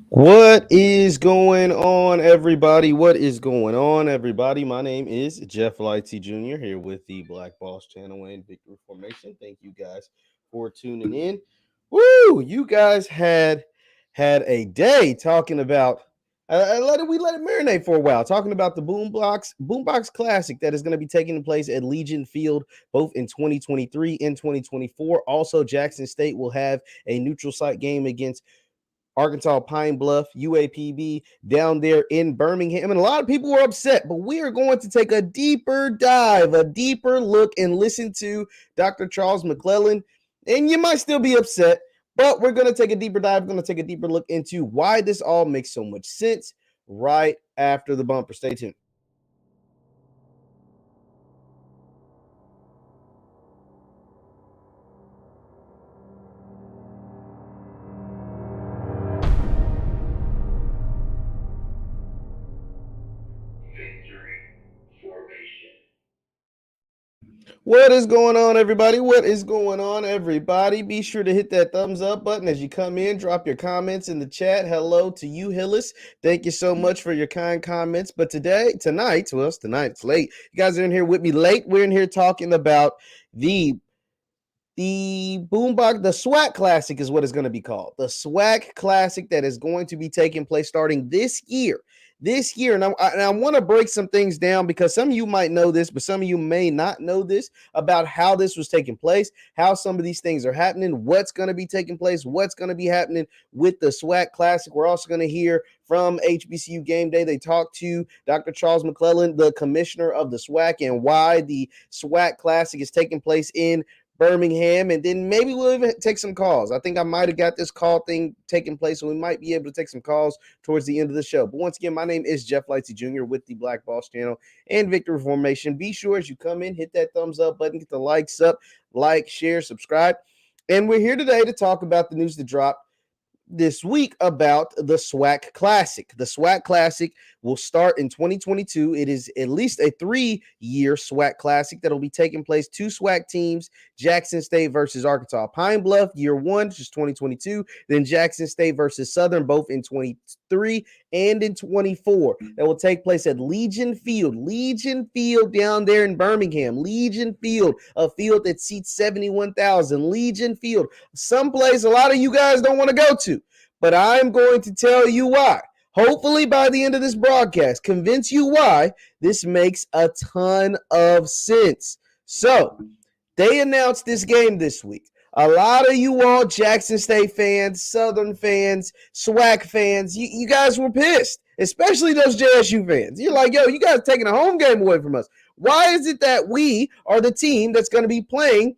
What is going on, everybody? What is going on, everybody? My name is Jeff Lightsy Jr. here with the Black Boss Channel and Victory Formation. Thank you guys for tuning in. Woo! You guys had a day talking about. We let it marinate for a while, talking about the Boombox Classic that is going to be taking place at Legion Field both in 2023 and 2024. Also, Jackson State will have a neutral site game against Arkansas Pine Bluff, UAPB down there in Birmingham. And a lot of people were upset, but we are going to take a deeper dive, a deeper look, and listen to Dr. Charles McClelland. And you might still be upset, but we're going to take a deeper dive. We're going to take a deeper look into why this all makes so much sense right after the bumper. Stay tuned. What is going on, everybody? What is going on, everybody? Be sure to hit that thumbs up button as you come in. Drop your comments in the chat. Hello to you, Hillis. Thank you so much for your kind comments. But tonight, it's late. You guys are in here with me late. We're in here talking about the Boombox, the SWAC Classic is what it's going to be called. The SWAC Classic that is going to be taking place starting this year. And I want to break some things down because some of you might know this, but some of you may not know this about how this was taking place, how some of these things are happening, what's going to be taking place, what's going to be happening with the SWAC Classic. We're also going to hear from HBCU Gameday. They talked to Dr. Charles McClelland, the commissioner of the SWAC, and why the SWAC Classic is taking place in Birmingham, and then maybe we'll even take some calls. I think I might have got this call thing taking place, so we might be able to take some calls towards the end of the show. But once again, my name is Jeff Lightsy Jr. with the Black Boss Channel and Victory Formation. Be sure as you come in, hit that thumbs up button, get the likes up, like, share, subscribe. And we're here today to talk about the news that dropped this week about the SWAC Classic. The SWAC Classic will start in 2022. It is at least a 3-year SWAC Classic that'll be taking place. 2 SWAC teams, Jackson State versus Arkansas Pine Bluff, year 1, which is 2022. Then Jackson State versus Southern, both in 23 and in 24. That will take place at Legion Field down there in Birmingham. Legion Field, a field that seats 71,000. Legion Field, someplace a lot of you guys don't want to go to, but I'm going to tell you why. Hopefully by the end of this broadcast, convince you why this makes a ton of sense. So they announced this game this week. A lot of you all Jackson State fans, Southern fans, SWAC fans, you guys were pissed, especially those JSU fans. You're like, yo, you guys are taking a home game away from us. Why is it that we are the team that's going to be playing,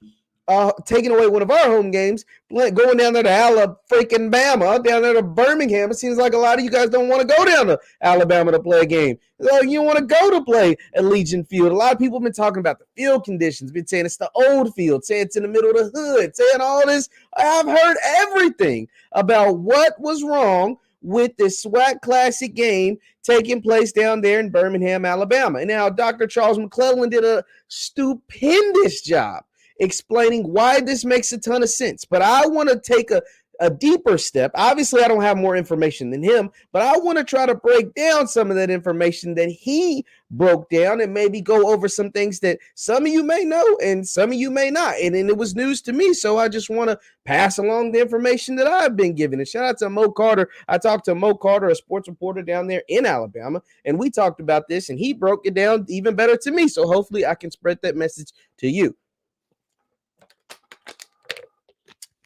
taking away one of our home games, going down there to Alabama, down there to Birmingham? It seems like a lot of you guys don't want to go down to Alabama to play a game. You don't want to go to play at Legion Field. A lot of people have been talking about the field conditions, been saying it's the old field, saying it's in the middle of the hood, saying all this. I've heard everything about what was wrong with this SWAC Classic game taking place down there in Birmingham, Alabama. And now Dr. Charles McClelland did a stupendous job explaining why this makes a ton of sense. But I want to take a deeper step. Obviously, I don't have more information than him, but I want to try to break down some of that information that he broke down and maybe go over some things that some of you may know and some of you may not. And it was news to me, so I just want to pass along the information that I've been given. And shout out to Mo Carter. I talked to Mo Carter, a sports reporter down there in Alabama, and we talked about this, and he broke it down even better to me. So hopefully I can spread that message to you.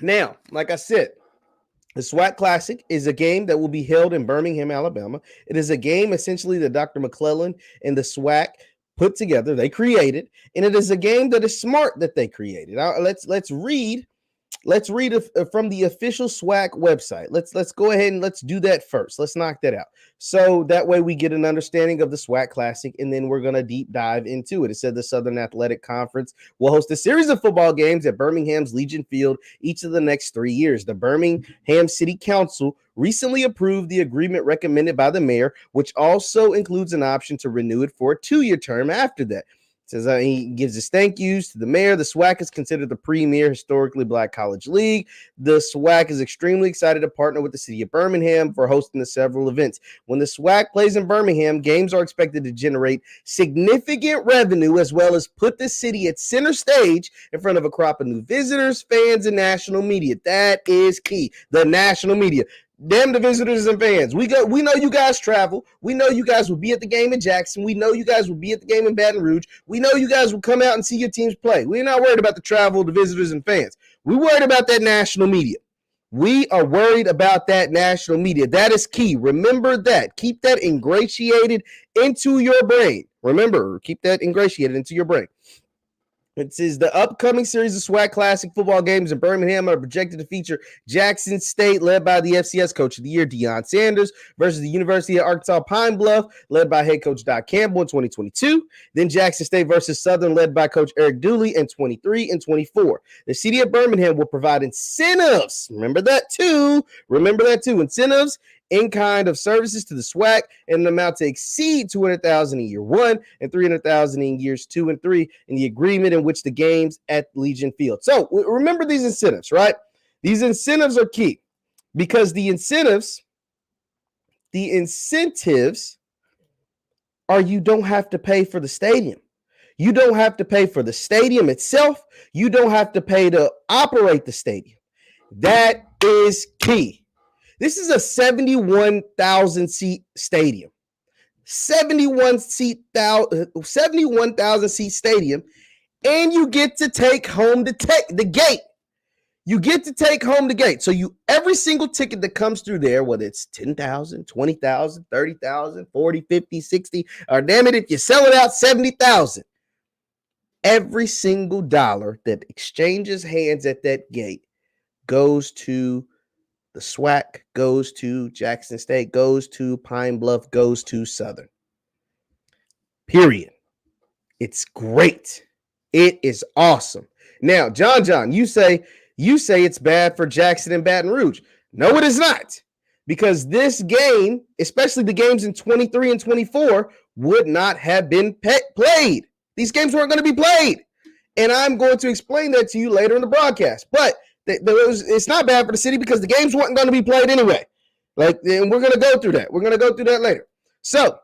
Now, like I said, the SWAC Classic is a game that will be held in Birmingham, Alabama. It is a game essentially that Dr. McClelland and the SWAC put together. They created, and it is a game that is smart that they created. Now, let's read from the official SWAC website. Let's go ahead and let's do that first. Let's knock that out. So that way we get an understanding of the SWAC Classic, and then we're going to deep dive into it. It said the Southern Athletic Conference will host a series of football games at Birmingham's Legion Field each of the next 3 years. The Birmingham City Council recently approved the agreement recommended by the mayor, which also includes an option to renew it for a 2-year term after that. Says he gives his thank yous to the mayor. The SWAC is considered the premier historically black college league. The SWAC is extremely excited to partner with the city of Birmingham for hosting the several events. When the SWAC plays in Birmingham, games are expected to generate significant revenue as well as put the city at center stage in front of a crop of new visitors, fans, and national media. That is key. The national media. Damn the visitors and fans. We know you guys travel. We know you guys will be at the game in Jackson. We know you guys will be at the game in Baton Rouge. We know you guys will come out and see your teams play. We're not worried about the travel, the visitors, and fans. We're worried about that national media. We are worried about that national media. That is key. Remember that. Keep that ingratiated into your brain. Remember, keep that ingratiated into your brain. It says the upcoming series of SWAC Classic football games in Birmingham are projected to feature Jackson State, led by the FCS Coach of the Year, Deion Sanders, versus the University of Arkansas Pine Bluff, led by head coach Doc Campbell in 2022. Then Jackson State versus Southern, led by Coach Eric Dooley in 23 and 24. The city of Birmingham will provide incentives. Remember that too. Incentives in kind of services to the SWAC in an amount to exceed $200,000 in year 1 and $300,000 in years 2 and 3 in the agreement in which the games at Legion Field. So remember these incentives, right? These incentives are key because the incentives are you don't have to pay for the stadium. You don't have to pay for the stadium itself. You don't have to pay to operate the stadium. That is key. This is a 71,000 seat stadium. 71,000 seat stadium, and you get to take home the gate. You get to take home the gate. So every single ticket that comes through there, whether it's 10,000, 20,000, 30,000, 40, 50, 60, or damn it, if you sell it out, 70,000. Every single dollar that exchanges hands at that gate goes to the SWAC, goes to Jackson State, goes to Pine Bluff, goes to Southern. Period. It's great. It is awesome. Now, John, you say it's bad for Jackson and Baton Rouge. No, it is not. Because this game, especially the games in 23 and 24, would not have been played. These games weren't going to be played. And I'm going to explain that to you later in the broadcast. But it's not bad for the city because the games weren't going to be played anyway. And we're going to go through that. We're going to go through that later. So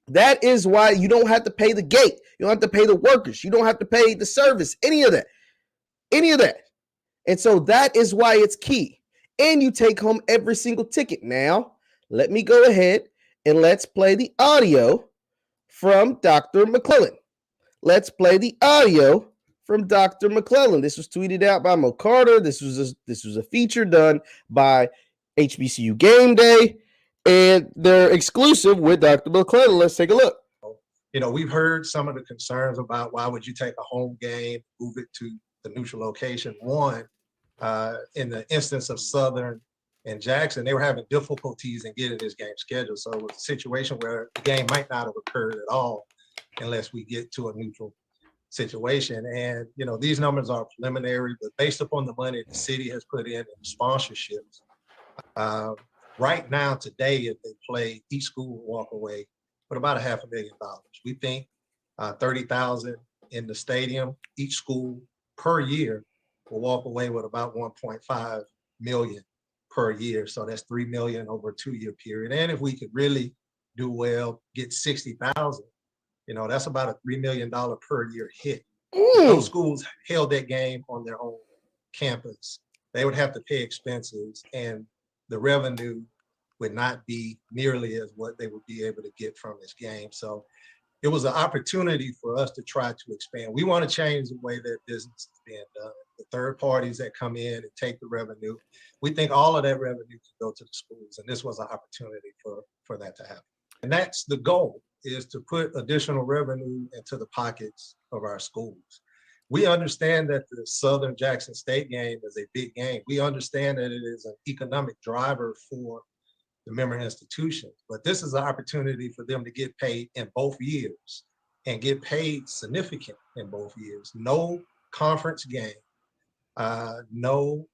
that is why you don't have to pay the gate. You don't have to pay the workers. You don't have to pay the service, any of that. And so that is why it's key. And you take home every single ticket. Now, let me go ahead and let's play the audio from Dr. McClelland. Let's play the audio from Dr. McClelland. This was tweeted out by Mo Carter. This was a feature done by HBCU Gameday, and they're exclusive with Dr. McClelland. Let's take a look. We've heard some of the concerns about why would you take a home game, move it to the neutral location. One, in the instance of Southern and Jackson, they were having difficulties in getting this game scheduled. So it was a situation where the game might not have occurred at all unless we get to a neutral situation. And these numbers are preliminary, but based upon the money the city has put in sponsorships, right now today, if they play, each school will walk away with about $500,000. We think 30,000 in the stadium, each school per year will walk away with about 1.5 million per year. So that's 3 million over a 2-year period. And if we could really do well, get 60,000, that's about a $3 million per year hit. If those schools held that game on their own campus, they would have to pay expenses, and the revenue would not be nearly as what they would be able to get from this game. So it was an opportunity for us to try to expand. We want to change the way that business is being done. The third parties that come in and take the revenue, we think all of that revenue can go to the schools, and this was an opportunity for that to happen. And that's the goal, is to put additional revenue into the pockets of our schools. We understand that the Southern Jackson State game is a big game. We understand that it is an economic driver for the member institutions, but this is an opportunity for them to get paid in both years and get paid significant in both years. No conference game, no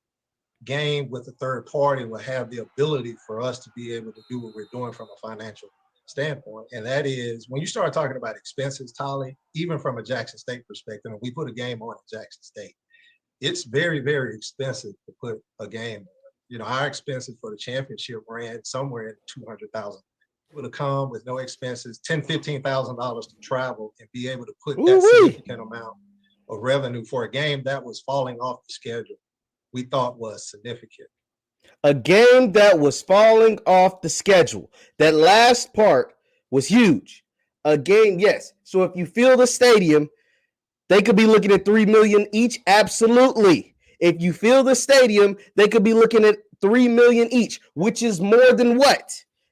game with a third party will have the ability for us to be able to do what we're doing from a financial standpoint, and that is when you start talking about expenses, Tolly, even from a Jackson State perspective, and we put a game on at Jackson State, it's very, very expensive to put a game on. You know, our expenses for the championship ran somewhere in 200,000. Would have come with no expenses, $10,000-$15,000 to travel and be able to put that significant amount of revenue for a game that was falling off the schedule. We thought was significant. A game that was falling off the schedule. That last part was huge. A game, yes. So if you fill the stadium, they could be looking at $3 million each. Absolutely. If you fill the stadium, they could be looking at $3 million each, which is more than what?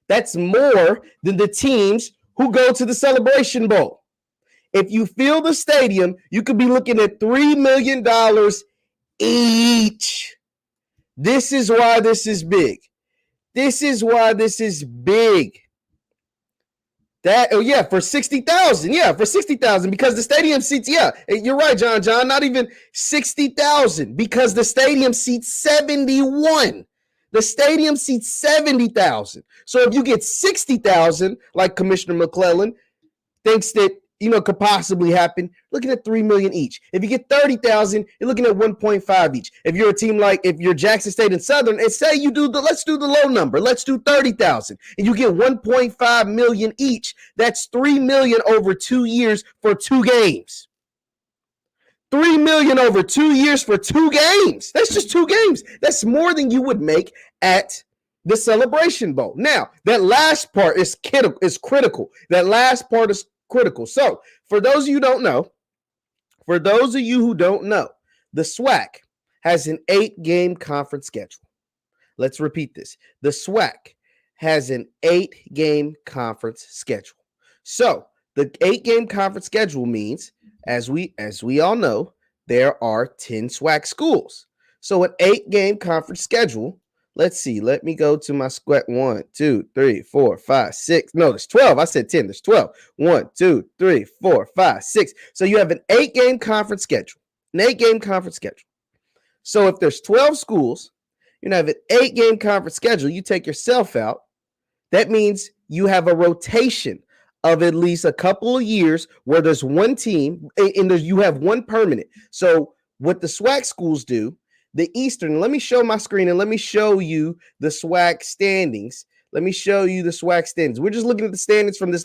That's more than the teams who go to the Celebration Bowl. If you fill the stadium, you could be looking at $3 million each. This is why this is big. This is why this is big. For 60,000. Yeah, for 60,000 because the stadium seats, you're right, John, not even 60,000 because the stadium seats 71. The stadium seats 70,000. So if you get 60,000, like Commissioner McClelland thinks that, could possibly happen, looking at $3 million each. If you get 30,000, you're looking at 1.5 each. If you're a team if you're Jackson State and Southern, and say let's do the low number, let's do 30,000, and you get 1.5 million each, that's $3 million over 2 years for 2 games. $3 million over 2 years for 2 games. That's just 2 games. That's more than you would make at the Celebration Bowl. Now, that last part is critical. That last part is critical. So, for those of you who don't know, the SWAC has an 8-game conference schedule. Let's repeat this. The SWAC has an 8-game conference schedule. So, the 8-game conference schedule means, as we all know, there are 10 SWAC schools. So, an 8-game conference schedule. Let's see. Let me go to my SWAC. 1, 2, 3, 4, 5, 6. No, there's 12. I said 10. There's 12. 1, 2, 3, 4, 5, 6. So you have an 8-game conference schedule. An 8-game conference schedule. So if there's 12 schools, you have an 8-game conference schedule. You take yourself out. That means you have a rotation of at least a couple of years where there's one team and you have one permanent. So what the SWAC schools do, the Eastern, let me show my screen and let me show you the SWAC standings. Let me show you the SWAC standings. We're just looking at the standings from this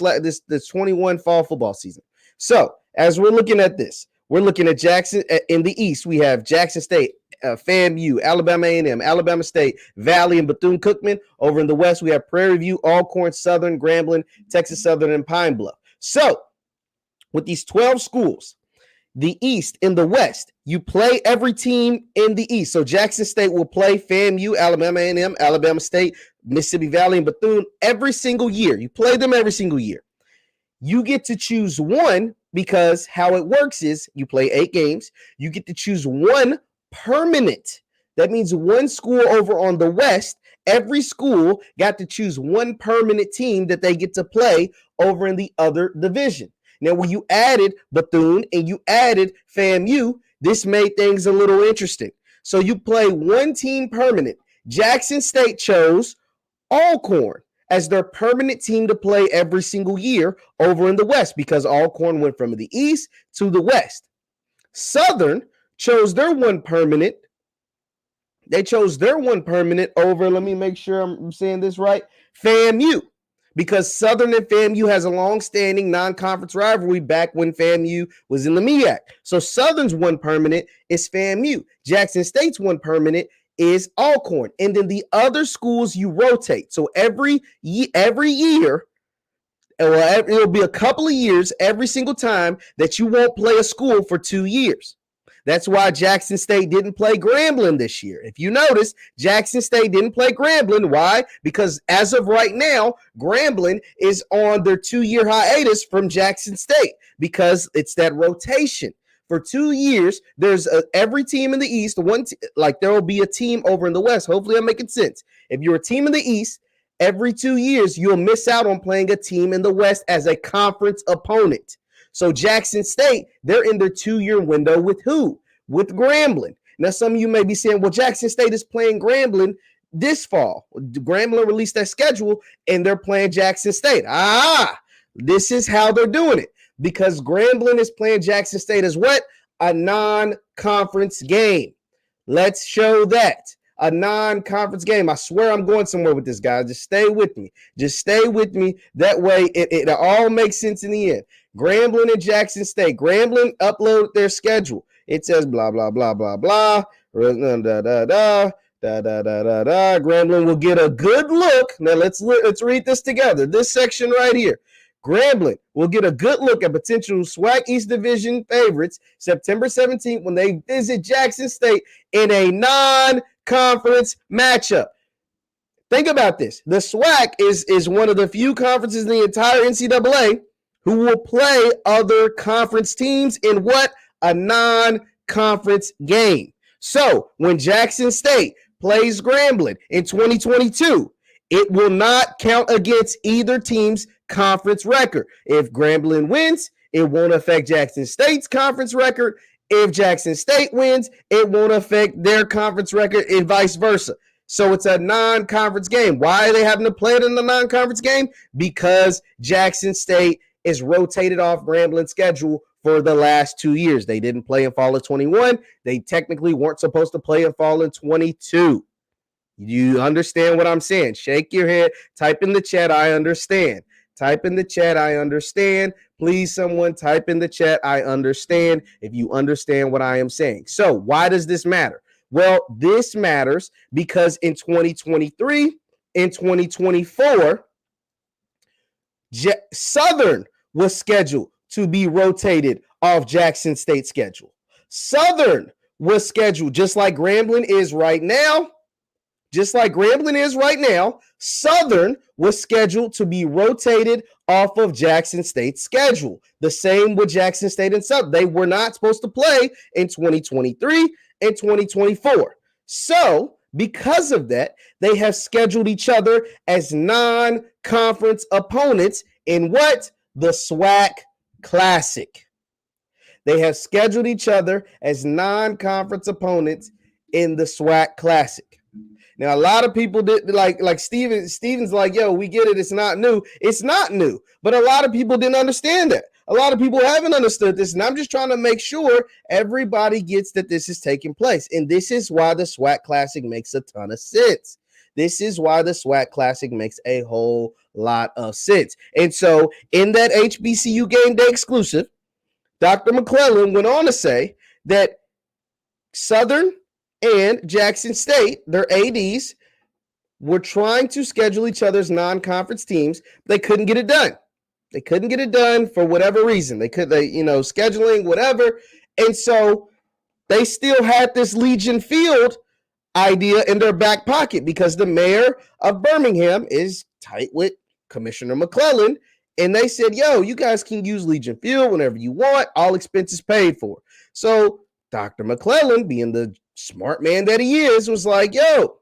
21 fall football season. So as we're looking at this, we're looking at Jackson. In the East, we have Jackson State, FAMU, Alabama A&M, Alabama State, Valley, and Bethune-Cookman. Over in the West, we have Prairie View, Alcorn, Southern, Grambling, Texas Southern, and Pine Bluff. So with these 12 schools, the East in the West, you play every team in the East. So Jackson State will play FAMU, Alabama A&M, Alabama State, Mississippi Valley, and Bethune every single year. You play them every single year. You get to choose one because how it works is you play 8 games. You get to choose one permanent. That means one school over on the West. Every school got to choose one permanent team that they get to play over in the other division. Now, when you added Bethune and you added FAMU, this made things a little interesting. So you play one team permanent. Jackson State chose Alcorn as their permanent team to play every single year over in the West because Alcorn went from the East to the West. Southern chose their one permanent. They chose their one permanent over, let me make sure I'm saying this right, FAMU. Because Southern and FAMU has a long-standing non-conference rivalry back when FAMU was in the MEAC. So Southern's one permanent is FAMU. Jackson State's one permanent is Alcorn. And then the other schools you rotate. So every year, it'll be a couple of years every single time that you won't play a school for 2 years. That's why Jackson State didn't play Grambling this year. If you notice, Jackson State didn't play Grambling. Why? Because as of right now, Grambling is on their 2-year hiatus from Jackson State because it's that rotation. For 2 years, there's every team in the East, there will be a team over in the West. Hopefully I'm making sense. If you're a team in the East, every 2 years, you'll miss out on playing a team in the West as a conference opponent. So Jackson State, they're in their 2-year window with who? With Grambling. Now, some of you may be saying, well, Jackson State is playing Grambling this fall. Grambling released that schedule, and they're playing Jackson State. This is how they're doing it, because Grambling is playing Jackson State as what? A non-conference game. Let's show that. A non-conference game. I swear I'm going somewhere with this, guys. Just stay with me. Just stay with me. That way it all makes sense in the end. Grambling and Jackson State. Grambling uploaded their schedule. It says blah, blah, blah, blah, blah. Grambling will get a good look. Now let's read this together. This section right here. Grambling will get a good look at potential SWAC East Division favorites September 17th when they visit Jackson State in a non-conference matchup. Think about this. The SWAC is one of the few conferences in the entire NCAA who will play other conference teams in what? A non-conference game. So when Jackson State plays Grambling in 2022, it will not count against either team's conference record. If Grambling wins, it won't affect Jackson State's conference record. If Jackson State wins, it won't affect their conference record, and vice versa. So it's a non-conference game. Why are they having to play it in the non-conference game? Because Jackson State is rotated off Grambling's schedule for the last 2 years. They didn't play in fall of 21. They technically weren't supposed to play in fall of 22. You understand what I'm saying? Shake your head. Type in the chat, I understand. Type in the chat, I understand. Please, someone type in the chat, I understand, if you understand what I am saying. So why does this matter? Well, this matters because in 2023 and 2024, Southern was scheduled to be rotated off Jackson State's schedule. Southern was scheduled, just like Grambling is right now. Southern was scheduled to be rotated off of Jackson State's schedule. The same with Jackson State and Southern. They were not supposed to play in 2023 and 2024. So, because of that, they have scheduled each other as non-conference opponents in what? The SWAC Classic. They have scheduled each other as non-conference opponents in the SWAC Classic. Now, a lot of people did like Steven's like, yo, we get it. It's not new. It's not new. But a lot of people didn't understand that. A lot of people haven't understood this. And I'm just trying to make sure everybody gets that this is taking place. And this is why the SWAC Classic makes a ton of sense. This is why the SWAC Classic makes a whole lot of sense. And so in that HBCU Game Day exclusive, Dr. McClelland went on to say that Southern and Jackson State, their ADs, were trying to schedule each other's non-conference teams. They couldn't get it done. They couldn't get it done for whatever reason. Scheduling, whatever. And so they still had this Legion Field idea in their back pocket because the mayor of Birmingham is tight with Commissioner McClelland. And they said, yo, you guys can use Legion Field whenever you want, all expenses paid for. So Dr. McClelland, being the smart man that he is, was like, yo,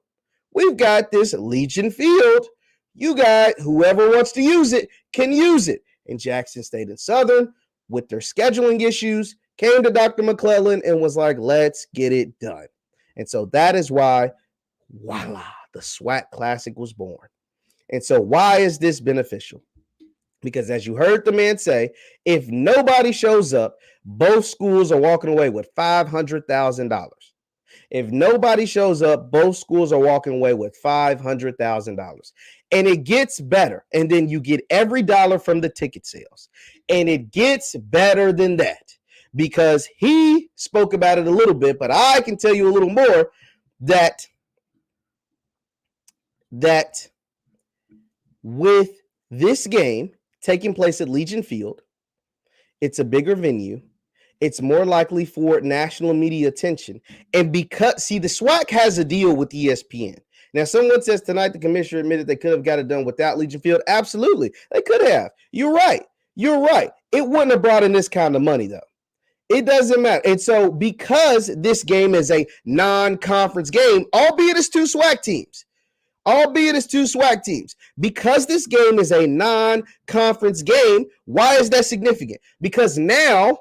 we've got this Legion Field. You got whoever wants to use it can use it. And Jackson State and Southern, with their scheduling issues, came to Dr. McClelland and was like, let's get it done. And so that is why, voila, the SWAC Classic was born. And so why is this beneficial? Because as you heard the man say, if nobody shows up, both schools are walking away with $500,000. If nobody shows up, both schools are walking away with $500,000. And it gets better. And then you get every dollar from the ticket sales. And it gets better than that. Because he spoke about it a little bit, but I can tell you a little more that with this game taking place at Legion Field, it's a bigger venue. It's more likely for national media attention. And because, see, the SWAC has a deal with ESPN. Now, someone says tonight the commissioner admitted they could have got it done without Legion Field. Absolutely. They could have. You're right. It wouldn't have brought in this kind of money, though. It doesn't matter. And so because this game is a non-conference game, albeit it's two SWAC teams, because this game is a non-conference game, why is that significant? Because now,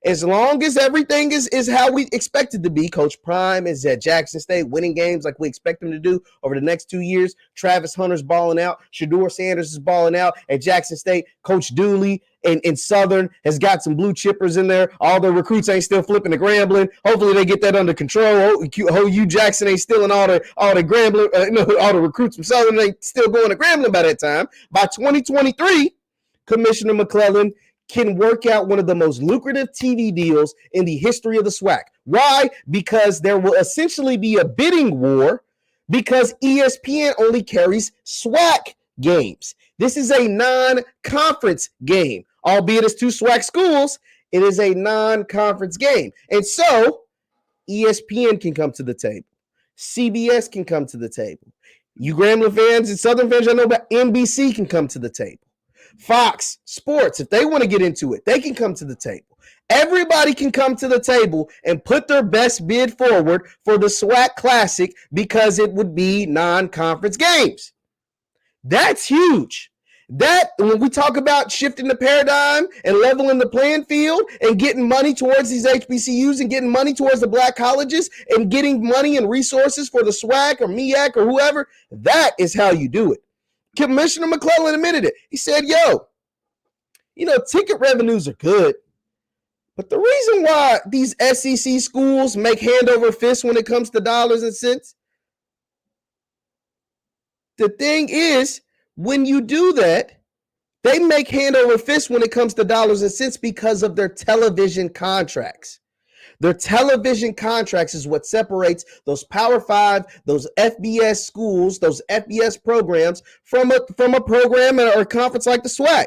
As long as everything is how we expect it to be, Coach Prime is at Jackson State winning games like we expect him to do over the next 2 years. Travis Hunter's balling out. Shador Sanders is balling out at Jackson State. Coach Dooley in Southern has got some blue chippers in there. All the recruits ain't still flipping to Grambling. Hopefully they get that under control. OU Jackson ain't stealing all the Grambling, all the recruits from Southern ain't still going to Grambling by that time. By 2023, Commissioner McClelland can work out one of the most lucrative TV deals in the history of the SWAC. Why? Because there will essentially be a bidding war because ESPN only carries SWAC games. This is a non-conference game. Albeit it's 2 SWAC schools, it is a non-conference game. And so ESPN can come to the table. CBS can come to the table. You Grambling fans and Southern fans, I know about NBC can come to the table. Fox Sports, if they want to get into it, they can come to the table. Everybody can come to the table and put their best bid forward for the SWAC Classic because it would be non-conference games. That's huge. That, when we talk about shifting the paradigm and leveling the playing field and getting money towards these HBCUs and getting money towards the black colleges and getting money and resources for the SWAC or MEAC or whoever, that is how you do it. Commissioner McClelland admitted it. He said, ticket revenues are good, but the reason why these SEC schools make hand over fist when it comes to dollars and cents, the thing is, when you do that, they make hand over fist when it comes to dollars and cents because of their television contracts. Their television contracts is what separates those Power 5, those FBS schools, those FBS programs from a program or a conference like the SWAC.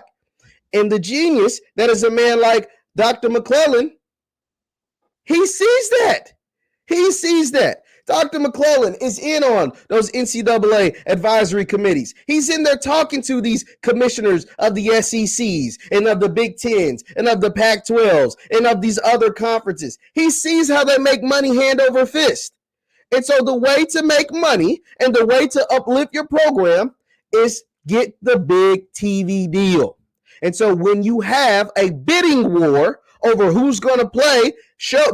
And the genius that is a man like Dr. McClelland, he sees that. He sees that. Dr. McClelland is in on those NCAA advisory committees. He's in there talking to these commissioners of the SECs and of the Big Tens and of the Pac-12s and of these other conferences. He sees how they make money hand over fist. And so the way to make money and the way to uplift your program is get the big TV deal. And so when you have a bidding war over who's going to play,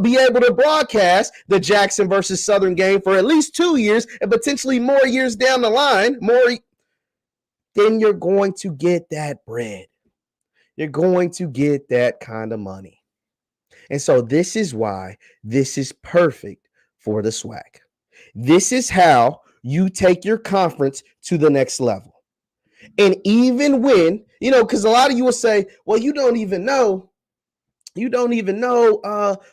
be able to broadcast the Jackson versus Southern game for at least 2 years and potentially more years down the line, then you're going to get that bread. You're going to get that kind of money. And so this is why this is perfect for the SWAC. This is how you take your conference to the next level. And even when, because a lot of you will say, well, you don't even know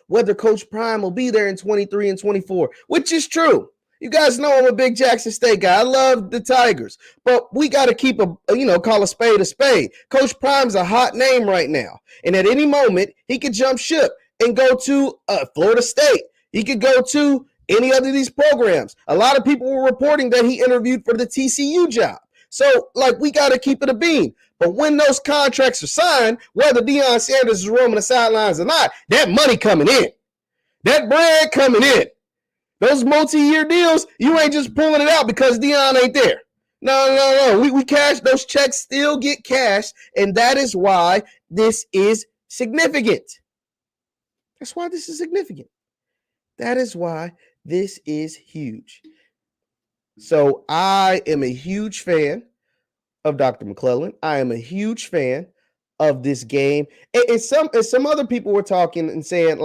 whether Coach Prime will be there in 23 and 24, which is true. You guys know I'm a big Jackson State guy. I love the Tigers, but we got to keep call a spade a spade. Coach Prime's a hot name right now. And at any moment, he could jump ship and go to Florida State. He could go to any other of these programs. A lot of people were reporting that he interviewed for the TCU job. So, we got to keep it a beam. But when those contracts are signed, whether Deion Sanders is roaming the sidelines or not, that money coming in. That bread coming in. Those multi-year deals, you ain't just pulling it out because Deion ain't there. No. We cash. Those checks still get cashed, and that is why this is significant. That's why this is significant. That is why this is huge. So I am a huge fan of Dr. McClelland. I am a huge fan of this game. And some other people were talking and saying,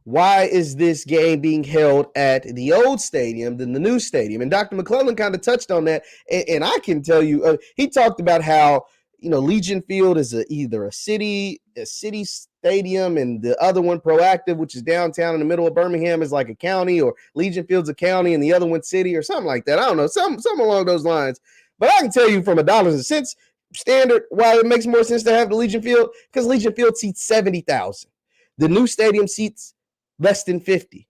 why is this game being held at the old stadium than the new stadium? And Dr. McClelland kind of touched on that. And I can tell you, he talked about how, Legion Field is either a city stadium, and the other one, Proactive, which is downtown in the middle of Birmingham, is like a county, or Legion Field's a county and the other one's city, or something like that. I don't know, something along those lines. But I can tell you from a dollars and cents standard why it makes more sense to have the Legion Field, because Legion Field seats 70,000. The new stadium seats less than 50.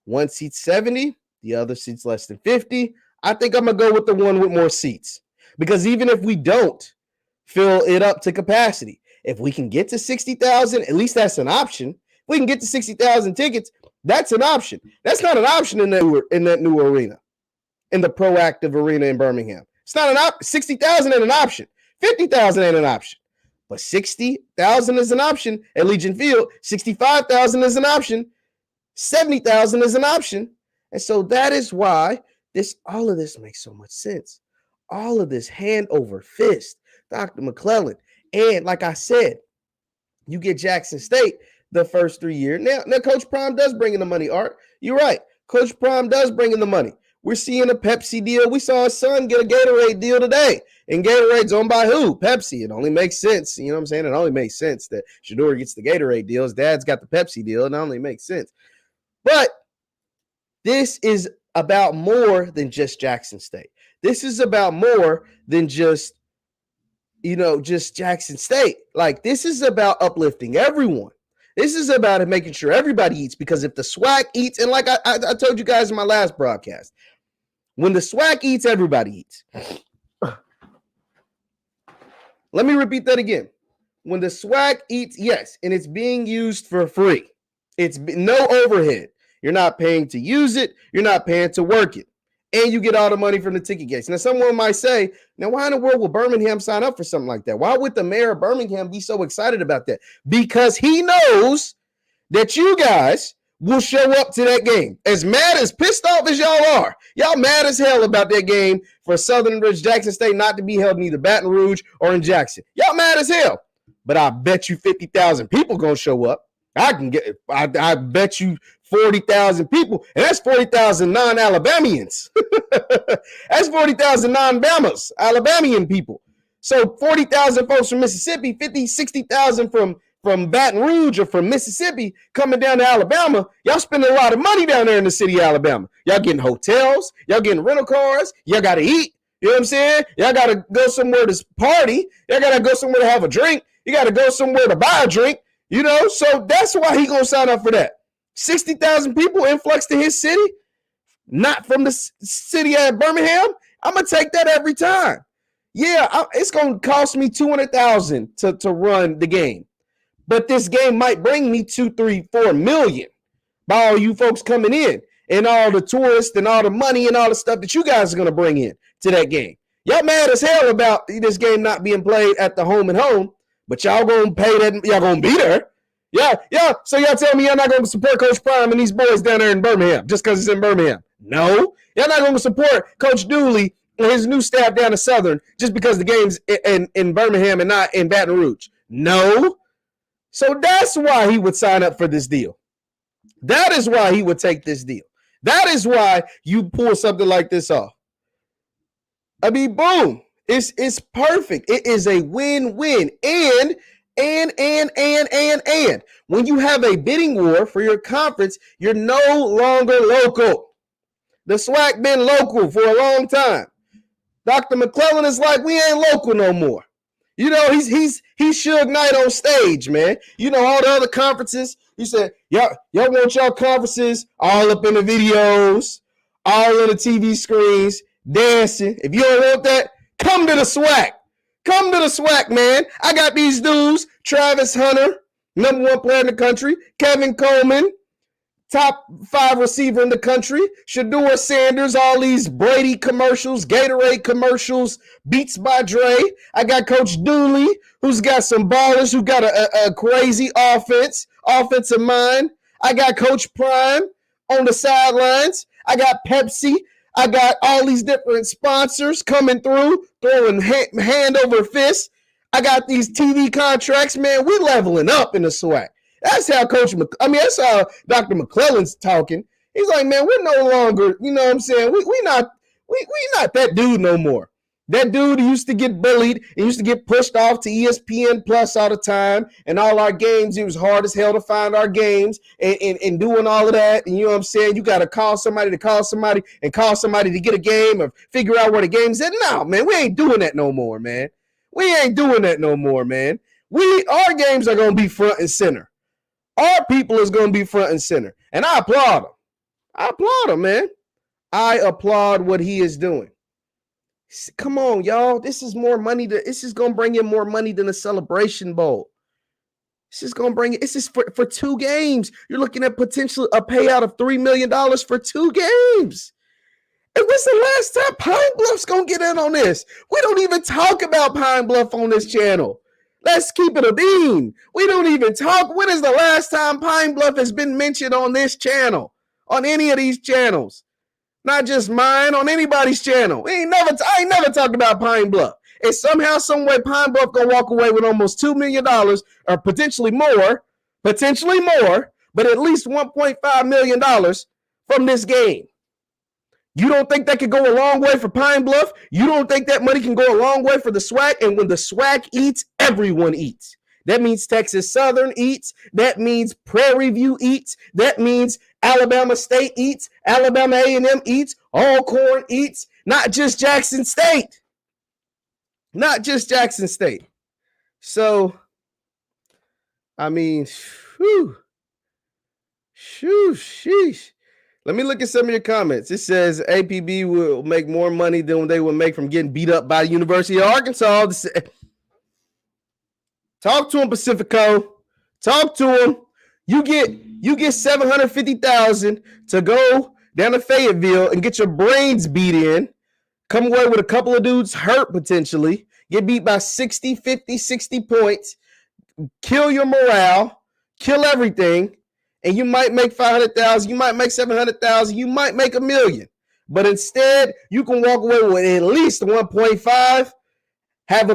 One seats 70, the other seats less than 50. I think I'm going to go with the one with more seats, because even if we don't fill it up to capacity, if we can get to 60,000, at least that's an option. If we can get to 60,000 tickets, that's an option. That's not an option in that new arena, in the Proactive Arena in Birmingham. It's not an option. 60,000 ain't an option. 50,000 ain't an option. But 60,000 is an option at Legion Field. 65,000 is an option. 70,000 is an option. And so that is why all of this makes so much sense. All of this hand over fist, Dr. McClelland. And like I said, you get Jackson State the first 3 years. Now Coach Prime does bring in the money, Art. You're right. Coach Prime does bring in the money. We're seeing a Pepsi deal. We saw his son get a Gatorade deal today. And Gatorade's owned by who? Pepsi. It only makes sense. You know what I'm saying? It only makes sense that Shedeur gets the Gatorade deal. His dad's got the Pepsi deal. It only makes sense. But this is about more than just Jackson State. This is about more than just Jackson State. Like, this is about uplifting everyone. This is about making sure everybody eats, because if the SWAC eats, and like I told you guys in my last broadcast, when the SWAC eats, everybody eats. Let me repeat that again. When the SWAC eats, yes, and it's being used for free. It's no overhead. You're not paying to use it. You're not paying to work it. And you get all the money from the ticket gates. Now, someone might say, now, why in the world will Birmingham sign up for something like that? Why would the mayor of Birmingham be so excited about that? Because he knows that you guys will show up to that game. As mad, as pissed off as y'all are. Y'all mad as hell about that game for Southern Ridge Jackson State not to be held in either Baton Rouge or in Jackson. Y'all mad as hell. But I bet you 50,000 people going to show up. I bet you 40,000 people, and that's 40,000 non-Alabamians. That's 40,000 non-Bamas, Alabamian people. So 40,000 folks from Mississippi, 50, 60,000 from Baton Rouge or from Mississippi coming down to Alabama. Y'all spending a lot of money down there in the city of Alabama. Y'all getting hotels, y'all getting rental cars, y'all got to eat. You know what I'm saying? Y'all got to go somewhere to party. Y'all got to go somewhere to have a drink. You got to go somewhere to buy a drink. You know, so that's why he going to sign up for that. 60,000 people influx to his city, not from the city of Birmingham. I'm going to take that every time. Yeah, it's going to cost me $200,000 to run the game. But this game might bring me 2, 3, 4 million by all you folks coming in and all the tourists and all the money and all the stuff that you guys are going to bring in to that game. Y'all mad as hell about this game not being played at the home and home. But y'all gonna pay that, y'all gonna be there. Yeah. So y'all tell me y'all not gonna support Coach Prime and these boys down there in Birmingham just because it's in Birmingham. No. Y'all not gonna support Coach Dooley and his new staff down in Southern just because the game's in Birmingham and not in Baton Rouge. No. So that's why he would sign up for this deal. That is why he would take this deal. That is why you pull something like this off. I mean, boom. It's perfect. It is a win-win. And when you have a bidding war for your conference, you're no longer local. The SWAC been local for a long time. Dr. McClelland is like, we ain't local no more. You know, he's Suge Knight on stage, man. You know, all the other conferences, he said, y'all want y'all conferences all up in the videos, all in the TV screens, dancing. If you don't want that, come to the SWAC. Come to the SWAC, man. I got these dudes, Travis Hunter, #1 player in the country, Kevin Coleman, top 5 receiver in the country, Shedeur Sanders, all these Brady commercials, Gatorade commercials, Beats by Dre. I got Coach Dooley, who's got some ballers, who got a crazy offensive mind. I got Coach Prime on the sidelines. I got Pepsi. I got all these different sponsors coming through, throwing hand over fist. I got these TV contracts, man. We leveling up in the SWAC. That's how that's how Dr. McClelland's talking. He's like, man, we're no longer, you know what I'm saying? We not that dude no more. That dude used to get bullied and used to get pushed off to ESPN Plus all the time. And all our games, it was hard as hell to find our games and doing all of that. And you know what I'm saying? You got to call somebody to get a game or figure out where the game's at. No, man, we ain't doing that no more, man. Our games are going to be front and center. Our people is going to be front and center. And I applaud him, man. I applaud what he is doing. Come on, y'all. This is more money. This is going to bring in more money than a Celebration Bowl. This is going to bring it. This is for 2 games. You're looking at potentially a payout of $3 million for 2 games. And when's the last time Pine Bluff's going to get in on this? We don't even talk about Pine Bluff on this channel. Let's keep it a bean. We don't even talk. When is the last time Pine Bluff has been mentioned on this channel? On any of these channels? Not just mine, on anybody's channel. I ain't never talked about Pine Bluff. And somehow, some way, Pine Bluff gonna walk away with almost $2 million or potentially more, but at least $1.5 million from this game. You don't think that could go a long way for Pine Bluff? You don't think that money can go a long way for the SWAC? And when the SWAC eats, everyone eats. That means Texas Southern eats. That means Prairie View eats. That means Alabama State eats. Alabama A&M eats. Alcorn eats. Not just Jackson State. Not just Jackson State. So, I mean, sheesh. Let me look at some of your comments. It says APB will make more money than they will make from getting beat up by the University of Arkansas. Talk to him, Pacifico. Talk to him. You get $750,000 to go down to Fayetteville and get your brains beat in. Come away with a couple of dudes hurt potentially. Get beat by 60, 50, 60 points. Kill your morale. Kill everything. And you might make 500,000, you might make 700,000, you might make $1 million. But instead, you can walk away with at least 1.5,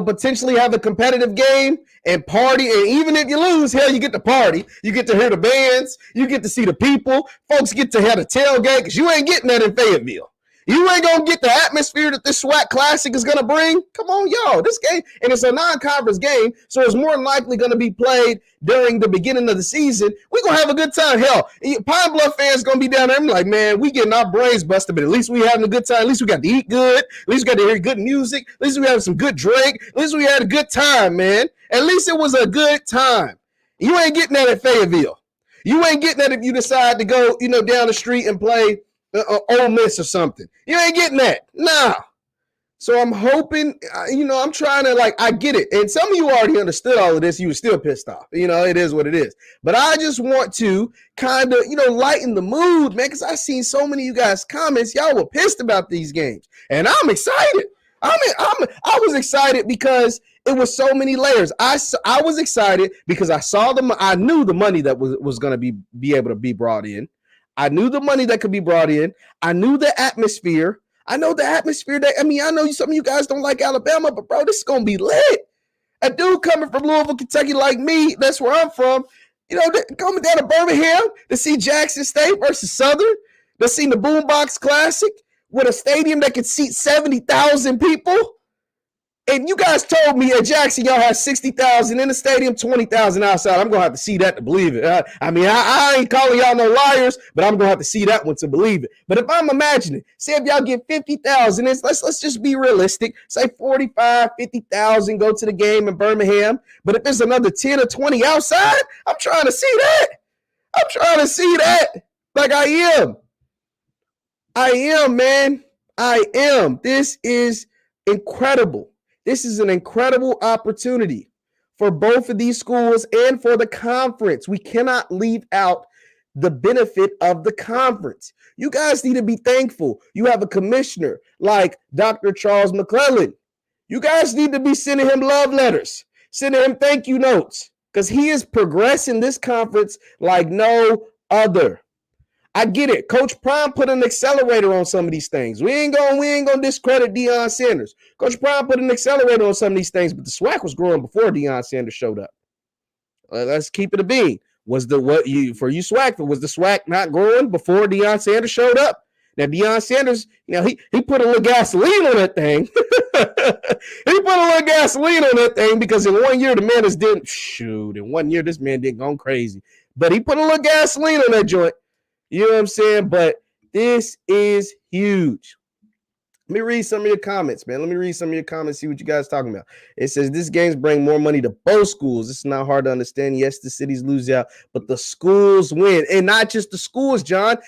potentially have a competitive game and party. And even if you lose, hell, you get to party. You get to hear the bands. You get to see the people. Folks get to have a tailgate because you ain't getting that in Fayetteville. You ain't going to get the atmosphere that this SWAC Classic is going to bring. Come on, y'all. This game, and it's a non-conference game, so it's more than likely going to be played during the beginning of the season. We're going to have a good time. Hell, Pine Bluff fans going to be down there. I'm like, man, we getting our brains busted, but at least we having a good time. At least we got to eat good. At least we got to hear good music. At least we have some good drink. At least we had a good time, man. At least it was a good time. You ain't getting that at Fayetteville. You ain't getting that if you decide to go, down the street and play Ole Miss or something. You ain't getting that. Nah. So I'm hoping, I'm trying to, I get it. And some of you already understood all of this. You were still pissed off. It is what it is. But I just want to kind of, lighten the mood, man, because I seen so many of you guys' comments. Y'all were pissed about these games. And I'm excited. I was excited because it was so many layers. I was excited because I knew the money that was going to be able to be brought in. I knew the money that could be brought in. I knew the atmosphere. I know the atmosphere I know some of you guys don't like Alabama, but bro, this is going to be lit. A dude coming from Louisville, Kentucky like me, that's where I'm from, coming down to Birmingham to see Jackson State versus Southern, to see the Boombox Classic with a stadium that could seat 70,000 people. And you guys told me at Jackson, y'all had 60,000 in the stadium, 20,000 outside. I'm going to have to see that to believe it. I ain't calling y'all no liars, but I'm going to have to see that one to believe it. But if I'm imagining, say if y'all get 50,000, let's just be realistic. Say 45, 50,000 go to the game in Birmingham. But if there's another 10 or 20 outside, I'm trying to see that. I'm trying to see that. Like I am, man. I am. This is incredible. This is an incredible opportunity for both of these schools and for the conference. We cannot leave out the benefit of the conference. You guys need to be thankful. You have a commissioner like Dr. Charles McClelland. You guys need to be sending him love letters, sending him thank you notes, because he is progressing this conference like no other. I get it. Coach Prime put an accelerator on some of these things. We ain't gonna discredit Deion Sanders. Coach Prime put an accelerator on some of these things, but the SWAC was growing before Deion Sanders showed up. Let's keep it a bean. Was the SWAC not growing before Deion Sanders showed up? Now Deion Sanders, he put a little gasoline on that thing. He put a little gasoline on that thing because in 1 year the man in 1 year this man didn't go crazy. But he put a little gasoline on that joint. You know what I'm saying? But this is huge. Let me read some of your comments, man. Let me read some of your comments, see what you guys are talking about. It says, this games bring more money to both schools. It's not hard to understand. Yes, the cities lose out, but the schools win. And not just the schools, John.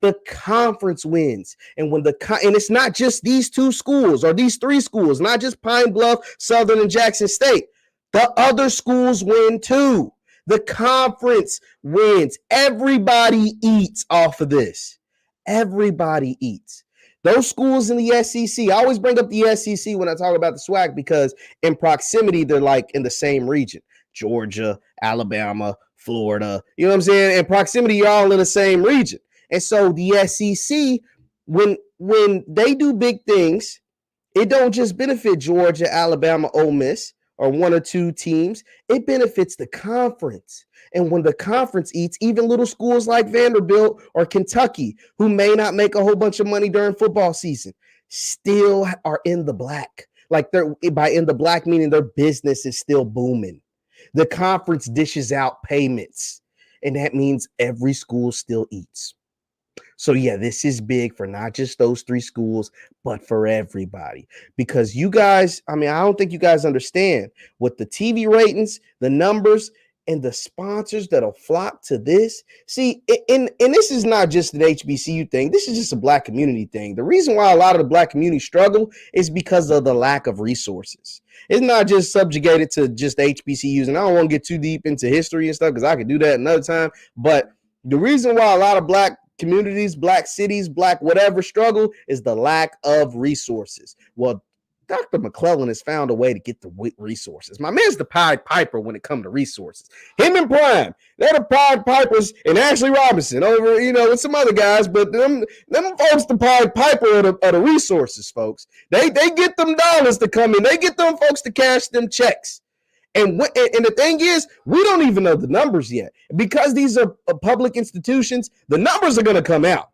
The conference wins. And and it's not just these two schools or these three schools, not just Pine Bluff, Southern, and Jackson State. The other schools win too. The conference wins. Everybody eats off of this. Everybody eats. Those schools in the SEC, I always bring up the SEC when I talk about the SWAC because in proximity, they're like in the same region. Georgia, Alabama, Florida, you know what I'm saying? In proximity, you're all in the same region. And so the SEC, when they do big things, it don't just benefit Georgia, Alabama, Ole Miss, or one or two teams. It benefits the conference. And when the conference eats, even little schools like Vanderbilt or Kentucky, who may not make a whole bunch of money during football season, still are in the black. Like they're by in the black, meaning their business is still booming. The conference dishes out payments, and that means every school still eats. So yeah, this is big for not just those three schools, but for everybody. Because you guys, I mean, I don't think you guys understand what the TV ratings, the numbers, and the sponsors that'll flock to this. See, and this is not just an HBCU thing. This is just a black community thing. The reason why a lot of the black community struggle is because of the lack of resources. It's not just subjugated to just HBCUs. And I don't want to get too deep into history and stuff because I could do that another time. But the reason why a lot of black communities, black cities, black whatever struggle is the lack of resources. Well, Dr. McClelland has found a way to get the resources. My man's the Pied Piper when it comes to resources. Him and Prime, they're the Pied Pipers, and Ashley Robinson over, with some other guys, but them folks, the Pied Piper of the resources, folks. They get them dollars to come in. They get them folks to cash them checks. And the thing is, we don't even know the numbers yet. Because these are public institutions, the numbers are going to come out.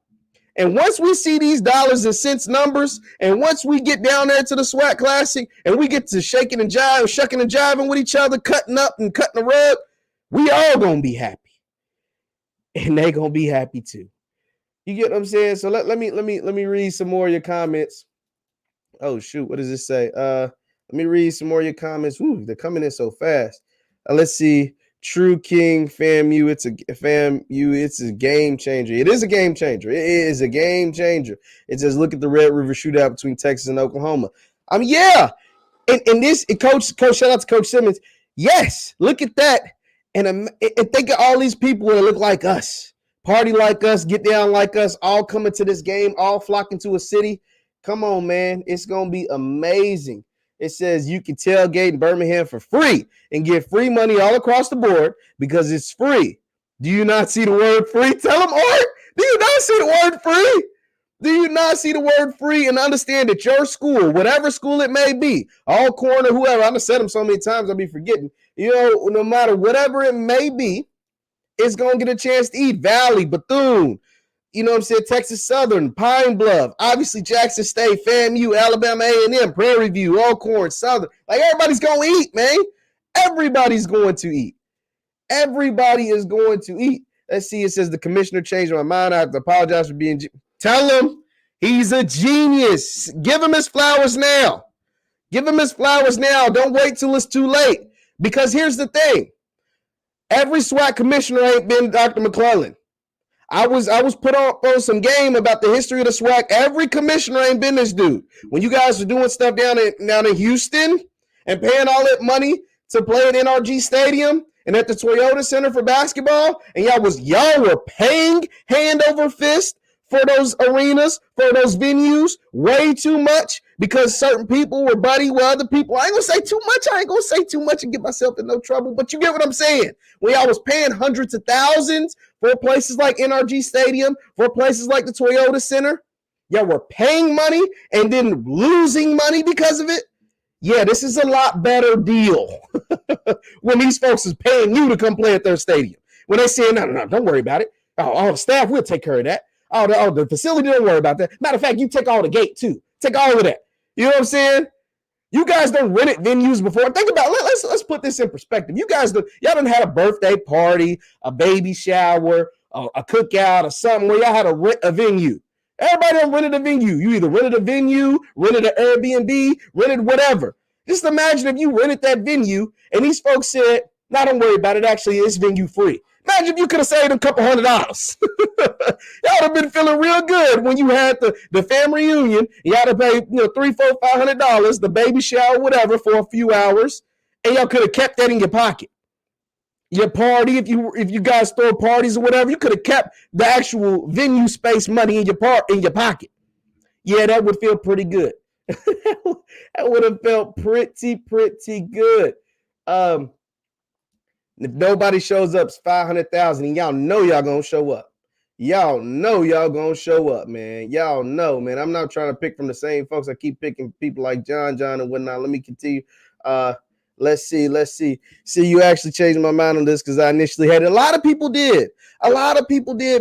And once we see these dollars and cents numbers, and once we get down there to the SWAC Classic, and we get to shucking and jiving with each other, cutting up and cutting the rug, we all going to be happy. And they going to be happy too. You get what I'm saying? So let me read some more of your comments. Oh, shoot. What does this say? Let me read some more of your comments. Ooh, they're coming in so fast. Let's see. True King, FAMU, it's a game changer. It is a game changer. It is a game changer. It says, look at the Red River shootout between Texas and Oklahoma. Yeah. And this, Coach, shout out to Coach Simmons. Yes, look at that. And think of all these people that look like us, party like us, get down like us, all coming to this game, all flocking to a city. Come on, man. It's going to be amazing. It says you can tailgate in Birmingham for free and get free money all across the board because it's free. Do you not see the word free? Tell them, Art. Do you not see the word free? Do you not see the word free and understand that your school, whatever school it may be, Alcorn or whoever, I've said them so many times I'll be forgetting, no matter whatever it may be, it's going to get a chance to eat. Valley, Bethune, Texas Southern, Pine Bluff, obviously Jackson State, FAMU, Alabama A&M, Prairie View, Alcorn, Southern. Like, everybody's going to eat, man. Everybody's going to eat. Everybody is going to eat. Let's see. It says the commissioner changed my mind. I have to apologize for being. Tell him he's a genius. Give him his flowers now. Give him his flowers now. Don't wait till it's too late. Because here's the thing. Every SWAC commissioner ain't been Dr. McClelland. I was put on some game about the history of the SWAC. Every commissioner ain't been this dude. When you guys were doing stuff down in Houston and paying all that money to play at NRG Stadium and at the Toyota Center for basketball, and y'all were paying hand over fist for those arenas, for those venues, way too much because certain people were buddy with other people. I ain't gonna say too much. I ain't gonna say too much and get myself in no trouble, but you get what I'm saying. When y'all was paying hundreds of thousands for places like NRG Stadium, for places like the Toyota Center, y'all were paying money and then losing money because of it. Yeah, this is a lot better deal when these folks is paying you to come play at their stadium. When they say, no, don't worry about it. Oh, the staff will take care of that. Oh, the facility, don't worry about that. Matter of fact, you take all the gate too. Take all of that. You know what I'm saying? You guys done rented venues before. Think about it. Let's put this in perspective. Y'all done had a birthday party, a baby shower, a cookout, or something where y'all had to rent a venue. Everybody done rented a venue. You either rented a venue, rented an Airbnb, rented whatever. Just imagine if you rented that venue and these folks said, "No, don't worry about it. Actually, it's venue free." Imagine if you could have saved a couple $100. Y'all would have been feeling real good when you had the family reunion. You had to pay $300, $400, $500, the baby shower, whatever, for a few hours, and y'all could have kept that in your pocket. Your party, if you guys throw parties or whatever, you could have kept the actual venue space money in your pocket. Yeah, that would feel pretty good. That would have felt pretty good. If nobody shows up, it's 500,000, and y'all know y'all gonna show up. Y'all know y'all gonna show up, man. Y'all know, man. I'm not trying to pick from the same folks. I keep picking people like John and whatnot. Let me continue. Let's see. See, you actually changed my mind on this because I initially had it. A lot of people did.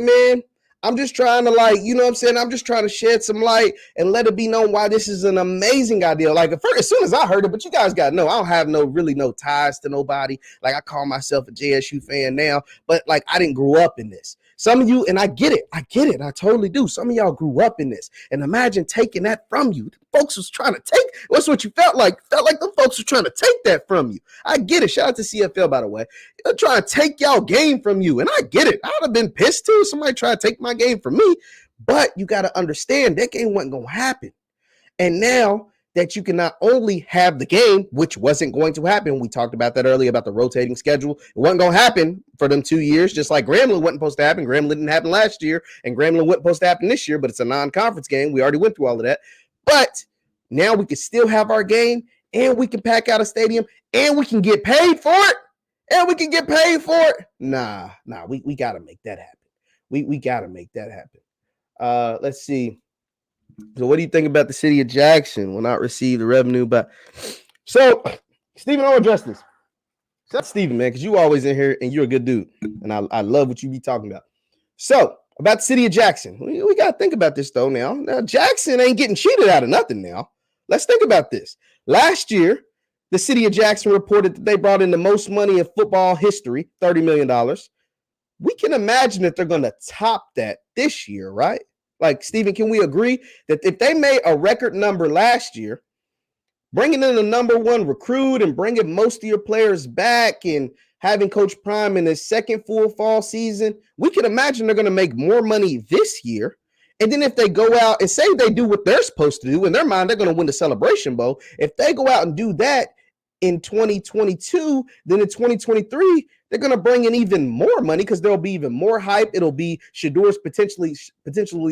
Man. I'm just trying to, like, you know what I'm saying? I'm just trying to shed some light and let it be known why this is an amazing idea. Like, as soon as I heard it, but you guys got to know, I don't have no ties to nobody. Like, I call myself a JSU fan now, but like, I didn't grow up in this. Some of you, and I get it. I totally do. Some of y'all grew up in this. And imagine taking that from you. The folks was trying to take, what's what you felt like? Felt like the folks were trying to take that from you. I get it. Shout out to CFL, by the way. They're trying to take y'all game from you. And I get it. I'd have been pissed too. Somebody try to take my game from me. But you got to understand that game wasn't going to happen. And now that you can not only have the game, which wasn't going to happen. We talked about that earlier about the rotating schedule. It wasn't going to happen for them 2 years, just like Grambling wasn't supposed to happen. Grambling didn't happen last year, and Grambling wasn't supposed to happen this year, but it's a non-conference game. We already went through all of that. But now we can still have our game, and we can pack out a stadium, and we can get paid for it. Nah, we got to make that happen. We got to make that happen. Let's see. So what do you think about the city of Jackson will not receive the revenue? But so, Stephen, I'll address this. That's Stephen, man, because you always in here and you're a good dude. And I love what you be talking about. So, about the city of Jackson. We got to think about this, though, now. Now, Jackson ain't getting cheated out of nothing now. Let's think about this. Last year, the city of Jackson reported that they brought in the most money in football history, $30 million. We can imagine that they're going to top that this year, right? Like, Stephen, can we agree that if they made a record number last year, bringing in the number one recruit and bringing most of your players back and having Coach Prime in his second full fall season, we can imagine they're going to make more money this year. And then if they go out and say they do what they're supposed to do, in their mind, they're going to win the Celebration Bowl. If they go out and do that in 2022, then in 2023, they're going to bring in even more money because there'll be even more hype. It'll be Shador's potentially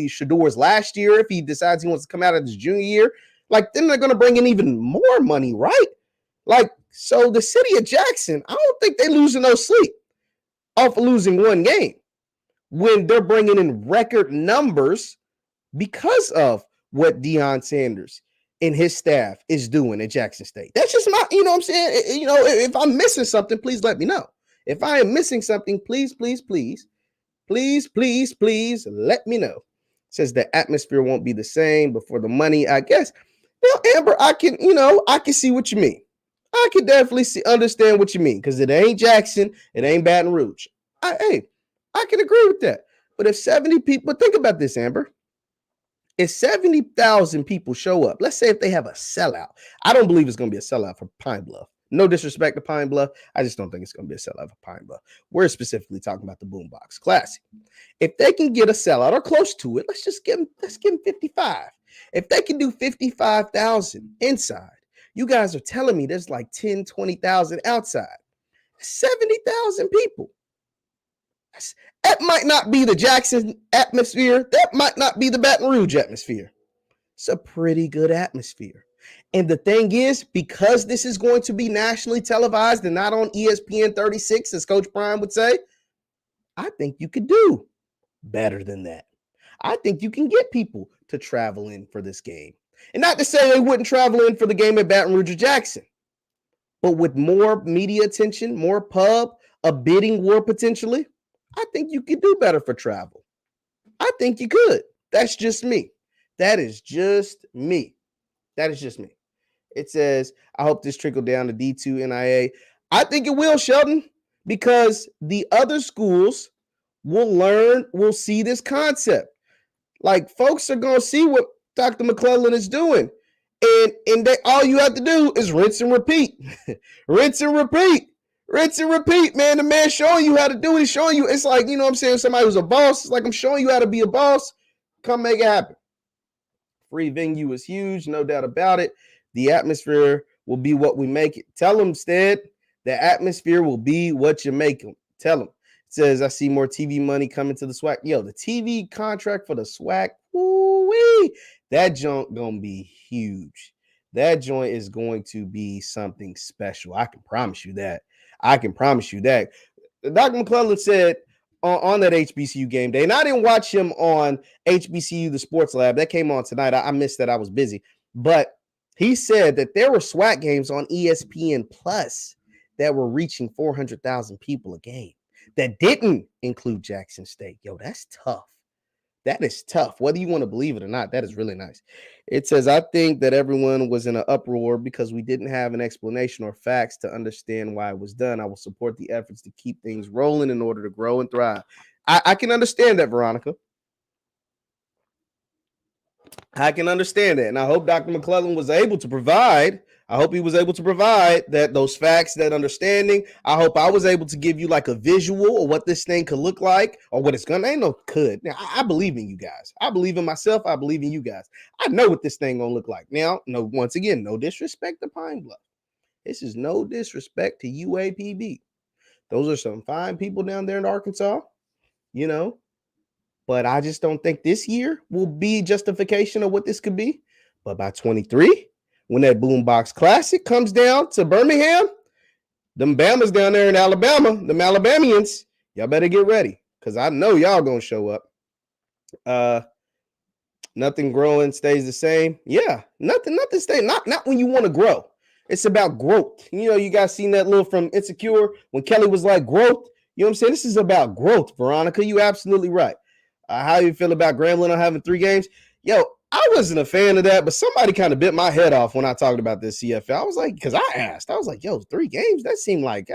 Shador's last year if he decides he wants to come out of his junior year. Like, then they're going to bring in even more money, right? Like, so the city of Jackson, I don't think they're losing no sleep off of losing one game when they're bringing in record numbers because of what Deion Sanders and his staff is doing at Jackson State. That's just my, you know what I'm saying? You know, if I'm missing something, please let me know. If I am missing something, please let me know. It says the atmosphere won't be the same, but for the money, I guess. Now, Amber, I can see what you mean. I can definitely understand what you mean because it ain't Jackson, it ain't Baton Rouge. I can agree with that. But if 70 people, but think about this, Amber. If 70,000 people show up, let's say if they have a sellout, I don't believe it's going to be a sellout for Pine Bluff. No disrespect to Pine Bluff. I just don't think it's going to be a sellout for Pine Bluff. We're specifically talking about the Boombox Classic. If they can get a sellout or close to it, let's give them 55. If they can do 55,000 inside, you guys are telling me there's like 10, 20,000 outside. 70,000 people. That might not be the Jackson atmosphere. That might not be the Baton Rouge atmosphere. It's a pretty good atmosphere. And the thing is, because this is going to be nationally televised and not on ESPN 36, as Coach Prime would say, I think you could do better than that. I think you can get people to travel in for this game. And not to say they wouldn't travel in for the game at Baton Rouge or Jackson, but with more media attention, more pub, a bidding war potentially, I think you could do better for travel. I think you could. That's just me. That is just me. It says, I hope this trickled down to D2 NIA. I think it will, Sheldon, because the other schools will see this concept. Like, folks are going to see what Dr. McClelland is doing. And all you have to do is rinse and repeat. Rinse and repeat, man. The man showing you how to do it. He's showing you. It's like, you know what I'm saying? Somebody who's a boss. It's like, I'm showing you how to be a boss. Come make it happen. Free venue is huge, no doubt about it. The atmosphere will be what we make it. Tell them, Stead, the atmosphere will be what you make them. Tell them. It says, I see more TV money coming to the SWAC. Yo, the TV contract for the SWAC, woo-wee, That joint gonna be huge. That joint is going to be something special. I can promise you that. I can promise you that. Dr. McClelland said on that HBCU game day, and I didn't watch him on HBCU, the sports lab. That came on tonight. I missed that. I was busy. But he said that there were SWAC games on ESPN Plus that were reaching 400,000 people a game that didn't include Jackson State. Yo, that's tough. That is tough. Whether you want to believe it or not, that is really nice. It says, I think that everyone was in an uproar because we didn't have an explanation or facts to understand why it was done. I will support the efforts to keep things rolling in order to grow and thrive. I can understand that, Veronica. I can understand that. And I hope Dr. McClelland was able to provide. I hope he was able to provide that those facts, that understanding. I hope I was able to give you like a visual of what this thing could look like or what it's gonna. Ain't no could. Now I believe in you guys. I believe in myself. I believe in you guys. I know what this thing gonna look like. Now, no, once again, no disrespect to Pine Bluff. This is no disrespect to UAPB. Those are some fine people down there in Arkansas, you know. But I just don't think this year will be justification of what this could be. But by 23, when that Boombox Classic comes down to Birmingham, them Bamas down there in Alabama, them Alabamians, y'all better get ready because I know y'all gonna show up. Nothing growing stays the same. Yeah, nothing stays. Not when you want to grow. It's about growth. You know, you guys seen that little from Insecure when Kelly was like growth. You know what I'm saying? This is about growth, Veronica. You absolutely right. How you feel about Grambling on having 3 games? Yo, I wasn't a fan of that, but somebody kind of bit my head off when I talked about this CFL. I was like, because I asked, I was like, yo, 3 games? That seemed like,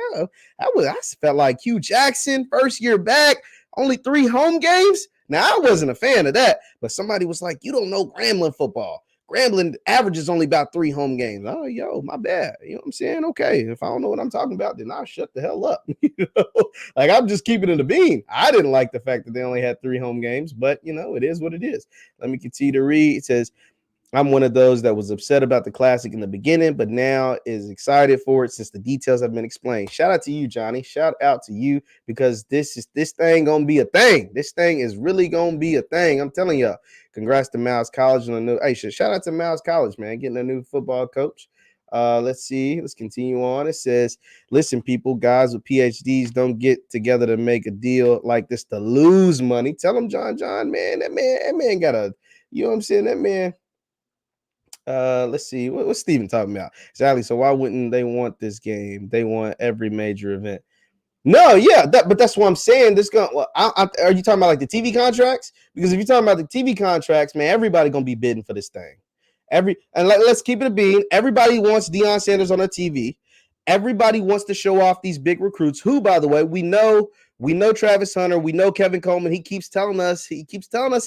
I felt like Hugh Jackson, first year back, only 3 home games. Now, I wasn't a fan of that, but somebody was like, you don't know Grambling football. Grambling averages only about 3 home games. Oh, yo, my bad. You know what I'm saying? Okay, if I don't know what I'm talking about, then I'll shut the hell up. You know? Like, I'm just keeping it a bean. I didn't like the fact that they only had 3 home games, but, you know, it is what it is. Let me continue to read. It says, I'm one of those that was upset about the Classic in the beginning, but now is excited for it since the details have been explained. Shout out to you, Johnny. Shout out to you because this thing gonna be a thing. This thing is really gonna be a thing. I'm telling y'all. Congrats to Miles College on a new. Hey, shout out to Miles College, man, getting a new football coach. Let's see. Let's continue on. It says, listen, people, guys with PhDs don't get together to make a deal like this to lose money. Tell them, John, man, that man got a, you know what I'm saying? That man. Let's see. What's Steven talking about? Exactly. So why wouldn't they want this game? They want every major event. No, yeah, but that's what I'm saying. This going. Well, are you talking about like the TV contracts? Because if you're talking about the TV contracts, man, everybody gonna be bidding for this thing. Let's keep it a bean. Everybody wants Deion Sanders on their TV. Everybody wants to show off these big recruits. Who, by the way, we know Travis Hunter. We know Kevin Coleman. He keeps telling us he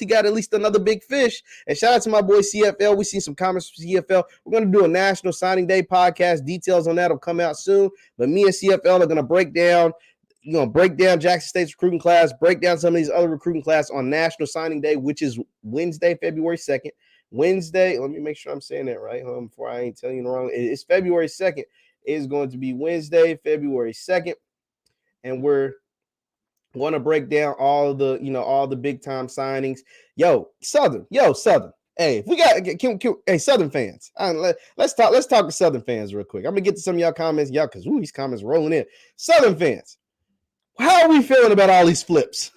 got at least another big fish. And shout out to my boy CFL. We see some comments from CFL. We're going to do a National Signing Day podcast. Details on that will come out soon. But me and CFL are going to break down Jackson State's recruiting class, break down some of these other recruiting class on National Signing Day, which is Wednesday, February 2nd. Wednesday, let me make sure I'm saying that right before I ain't telling you wrong. It's February 2nd. Is going to be Wednesday, February 2nd. And we're going to break down all the big time signings. Southern. Hey, if we got Southern fans. Let's talk to Southern fans real quick. I'm gonna get to some of y'all comments, because these comments rolling in. Southern fans, how are we feeling about all these flips?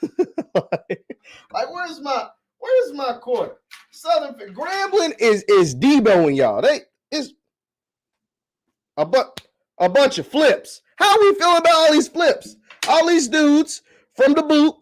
like where's my quarter? Southern Grambling is Deboing y'all. It's a bunch of flips. How are we feeling about all these flips? All these dudes from the boot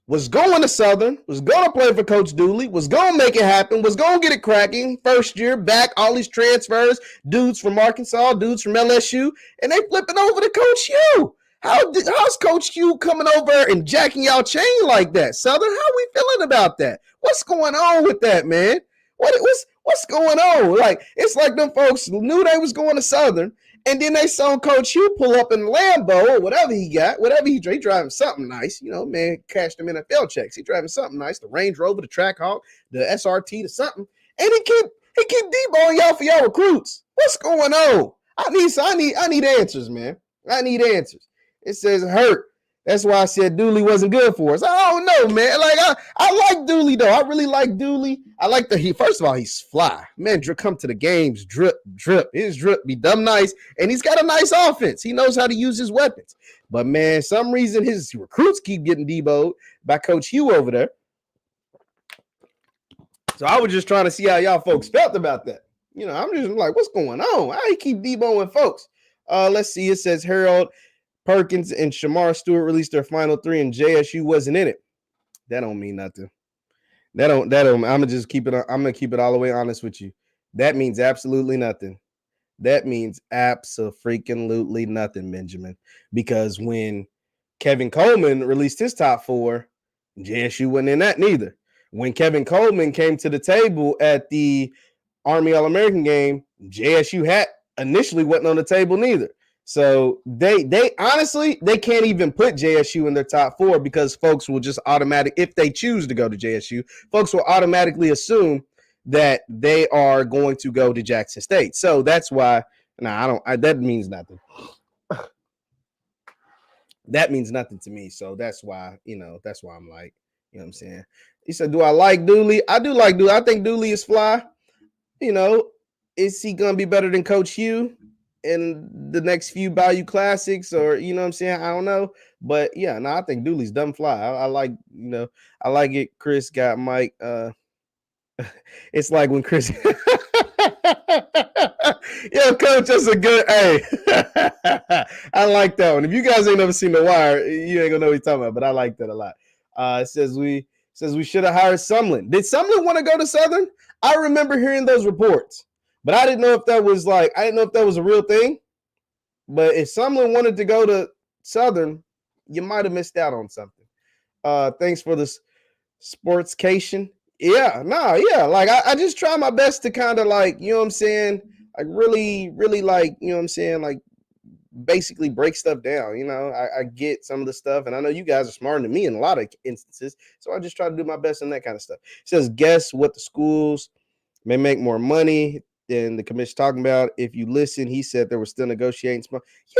was going to Southern, was going to play for Coach Dooley, was going to make it happen, was going to get it cracking. First year back, all these transfers, dudes from Arkansas, dudes from LSU, and they flipping over to Coach Hugh. How's Coach Hugh coming over and jacking y'all chain like that? Southern, how are we feeling about that? What's going on with that, man? What's going on? Like, it's like them folks knew they was going to Southern, and then they saw Coach Hugh pull up in Lambo or whatever he got, whatever he driving something nice. You know, man, cashed them NFL checks. He driving something nice, the Range Rover, the Trackhawk, the SRT, the something, and he keep deboing y'all for y'all recruits. What's going on? I need answers, man. I need answers. It says hurt That's why I said Dooley wasn't good for us. I don't know, man. Like I like Dooley though. I really like Dooley. I like first of all, he's fly. Man, come to the games, drip. His drip be dumb nice. And he's got a nice offense. He knows how to use his weapons. But man, some reason his recruits keep getting deboed by Coach Hugh over there. So I was just trying to see how y'all folks felt about that. You know, I'm just like, what's going on? Why you keep deboing folks? Let's see. It says Harold Perkins and Shamar Stewart released their final 3 and JSU wasn't in it. That don't mean nothing. That don't I'm gonna just keep it. I'm gonna keep it all the way honest with you. That means absolutely nothing. That means absolutely nothing, Benjamin. Because when Kevin Coleman released his top 4, JSU wasn't in that neither. When Kevin Coleman came to the table at the Army All-American game, JSU hat initially wasn't on the table neither. So they honestly, they can't even put JSU in their top 4 because folks will just if they choose to go to JSU, folks will automatically assume that they are going to go to Jackson State. So that's why, that means nothing. That means nothing to me. So that's why, that's why I'm like, you know what I'm saying? He said, do I like Dooley? I do like Dooley. I think Dooley is fly. Is he going to be better than Coach Hugh in the next few Bayou Classics, or you know what I'm saying? I don't know, but yeah, I think Dooley's dumb fly. I like, I like it. Chris got Mike. It's like when Chris, yo, Coach, that's a good. Hey, I like that one. If you guys ain't never seen The Wire, you ain't gonna know what he's talking about. But I like that a lot. It says we should have hired Sumlin. Did Sumlin want to go to Southern? I remember hearing those reports. But I didn't know if that was a real thing. But if Sumlin wanted to go to Southern, you might have missed out on something. Thanks for the sportscation. Yeah. Like I just try my best to kind of like, you know what I'm saying? Like really, really like, you know what I'm saying? Like basically break stuff down. I get some of the stuff, and I know you guys are smarter than me in a lot of instances. So I just try to do my best in that kind of stuff. It says, guess what the schools may make more money than the commission talking about. If you listen, he said there was still negotiating.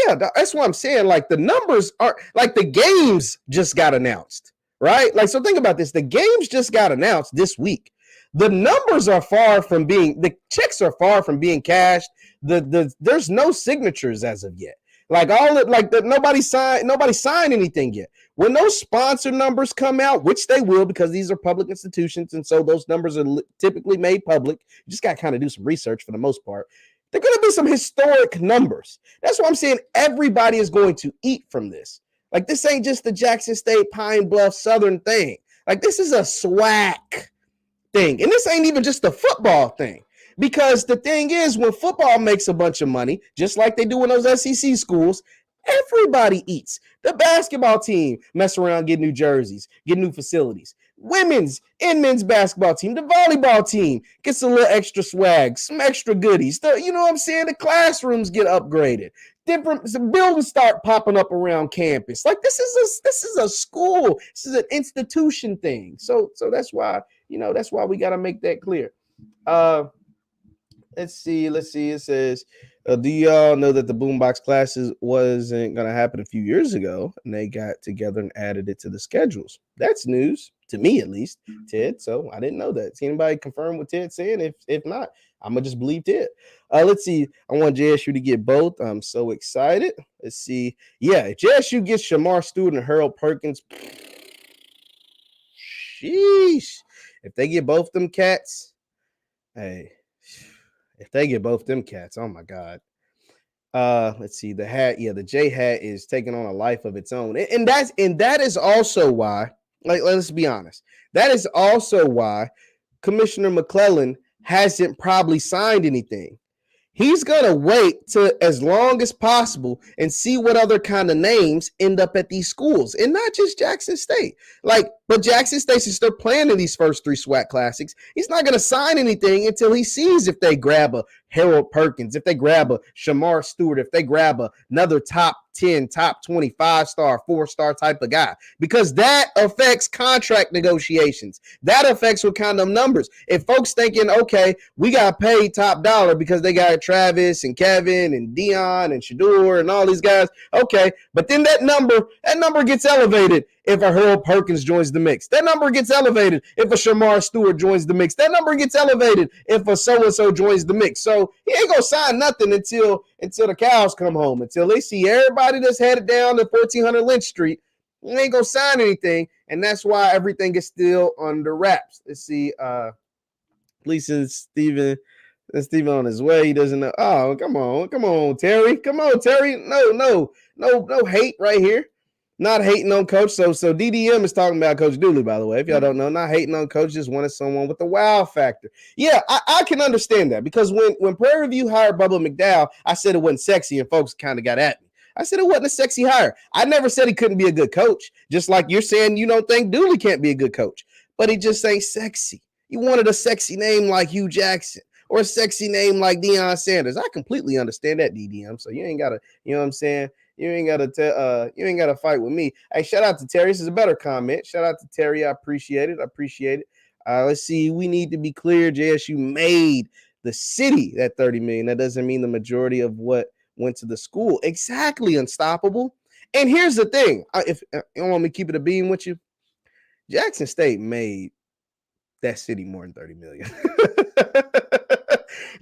Yeah, that's what I'm saying. Like the numbers are like the games just got announced, right? Like, so think about this. The games just got announced this week. The numbers are far from the checks are far from being cashed. There's no signatures as of yet. Nobody signed anything yet. When those sponsor numbers come out, which they will because these are public institutions, and so those numbers are typically made public. You just got to kind of do some research for the most part. They're going to be some historic numbers. That's why I'm saying everybody is going to eat from this. Like, this ain't just the Jackson State, Pine Bluff, Southern thing. Like, this is a SWAC thing. And this ain't even just a football thing. Because the thing is, when football makes a bunch of money, just like they do in those SEC schools, everybody eats. The basketball team mess around, get new jerseys, get new facilities. Women's and men's basketball team, the volleyball team gets a little extra swag, some extra goodies. You know what I'm saying? The classrooms get upgraded. Some buildings start popping up around campus. Like this is a school. This is an institution thing. So that's why, that's why we got to make that clear. Let's see. It says, do y'all know that the Boombox Classic wasn't going to happen a few years ago, and they got together and added it to the schedules? That's news to me, at least, Ted. So I didn't know that. See anybody confirm what Ted's saying? If not, I'm gonna just believe Ted. Let's see. I want JSU to get both. I'm so excited. Let's see. Yeah, if JSU gets Shamar Stewart and Harold Perkins, sheesh. If they get both them cats, hey. If they get both them cats, oh my God. Let's see. The hat, the J hat is taking on a life of its own. And that is also why, like, let's be honest. That is also why Commissioner McClelland hasn't probably signed anything. He's going to wait to as long as possible and see what other kind of names end up at these schools, and not just Jackson State. But Jackson State, since they're playing in these first 3 SWAC Classics, he's not going to sign anything until he sees if they grab a Harold Perkins, if they grab a Shamar Stewart, if they grab another top 10, top 25 star, 4-star type of guy, because that affects contract negotiations. That affects what kind of numbers. If folks thinking, okay, we got paid top dollar because they got Travis and Kevin and Dion and Shador and all these guys, okay, but then that number gets elevated if a Harold Perkins joins the mix. That number gets elevated if a Shamar Stewart joins the mix. That number gets elevated if a so-and-so joins the mix. So he ain't going to sign nothing until the cows come home, until they see everybody that's headed down to 1400 Lynch Street. He ain't going to sign anything, and that's why everything is still under wraps. Let's see. Lisa Steven on his way. He doesn't know. Oh, come on, Terry. Come on, Terry. No hate right here. Not hating on Coach. So DDM is talking about Coach Dooley, by the way. If y'all don't know, not hating on Coach, just wanted someone with the wow factor. Yeah, I can understand that, because when Prairie View hired Bubba McDowell, I said it wasn't sexy, and folks kind of got at me. I said it wasn't a sexy hire. I never said he couldn't be a good coach, just like you're saying you don't think Dooley can't be a good coach, but he just ain't sexy. You wanted a sexy name like Hugh Jackson or a sexy name like Deion Sanders. I completely understand that, DDM, so you ain't got to, you know what I'm saying? You ain't got to fight with me. Hey, shout out to Terry. This is a better comment. Shout out to Terry. I appreciate it. Let's see. We need to be clear. JSU made the city that $30 million. That doesn't mean the majority of what went to the school. Exactly, Unstoppable. And here's the thing. If you want me to keep it a beam with you, Jackson State made that city more than $30 million.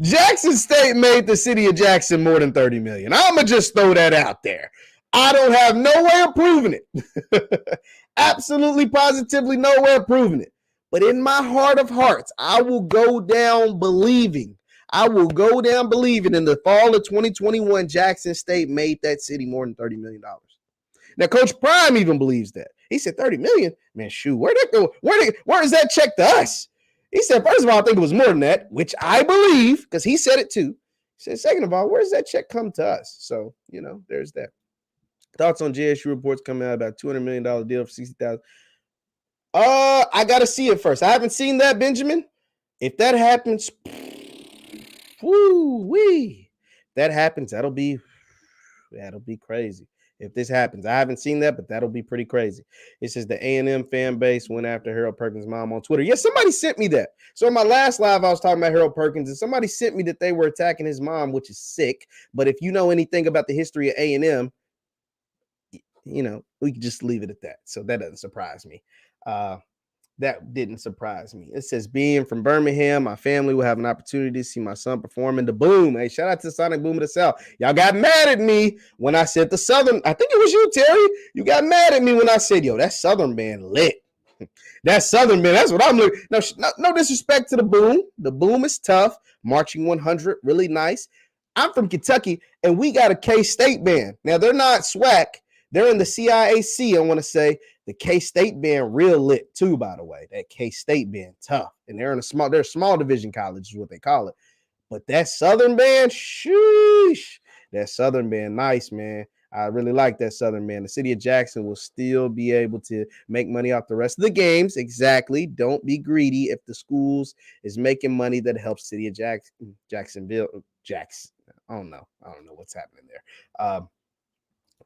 Jackson State made the city of Jackson more than $30 million. I'm going to just throw that out there. I don't have no way of proving it. Absolutely, positively no way of proving it. But in my heart of hearts, I will go down believing. In the fall of 2021, Jackson State made that city more than $30 million. Now, Coach Prime even believes that. He said $30 million? Man, shoot, where'd that go? Where is that check to us? He said, first of all, I think it was more than that, which I believe, because he said it too. He said, second of all, where does that check come to us? So, there's that. Thoughts on JSU reports coming out about $200 million deal for $60,000. I got to see it first. I haven't seen that, Benjamin. If that happens, that happens, that'll be crazy. If this happens, I haven't seen that, but that'll be pretty crazy. It says the A&M fan base went after Harold Perkins' mom on Twitter. Yes, somebody sent me that. So in my last live, I was talking about Harold Perkins, and somebody sent me that they were attacking his mom, which is sick. But if you know anything about the history of A&M, we can just leave it at that. So that doesn't surprise me. That didn't surprise me. It says, being from Birmingham, my family will have an opportunity to see my son perform in the Boom. Hey, shout out to Sonic Boom of the South. Y'all got mad at me when I said the Southern. I think it was you, Terry. You got mad at me when I said, yo, that Southern band lit. That Southern band, that's what I'm looking. No disrespect to the Boom. The Boom is tough. Marching 100, really nice. I'm from Kentucky, and we got a K-State band. Now, they're not SWAC. They're in the CIAC, I want to say. The K-State band real lit too, by the way. That K-State band tough. And they're a small division college is what they call it. But that Southern band, sheesh. That Southern band, nice, man. I really like that Southern band. The city of Jackson will still be able to make money off the rest of the games. Exactly. Don't be greedy. If the schools is making money that helps city of Jacksonville. I don't know what's happening there.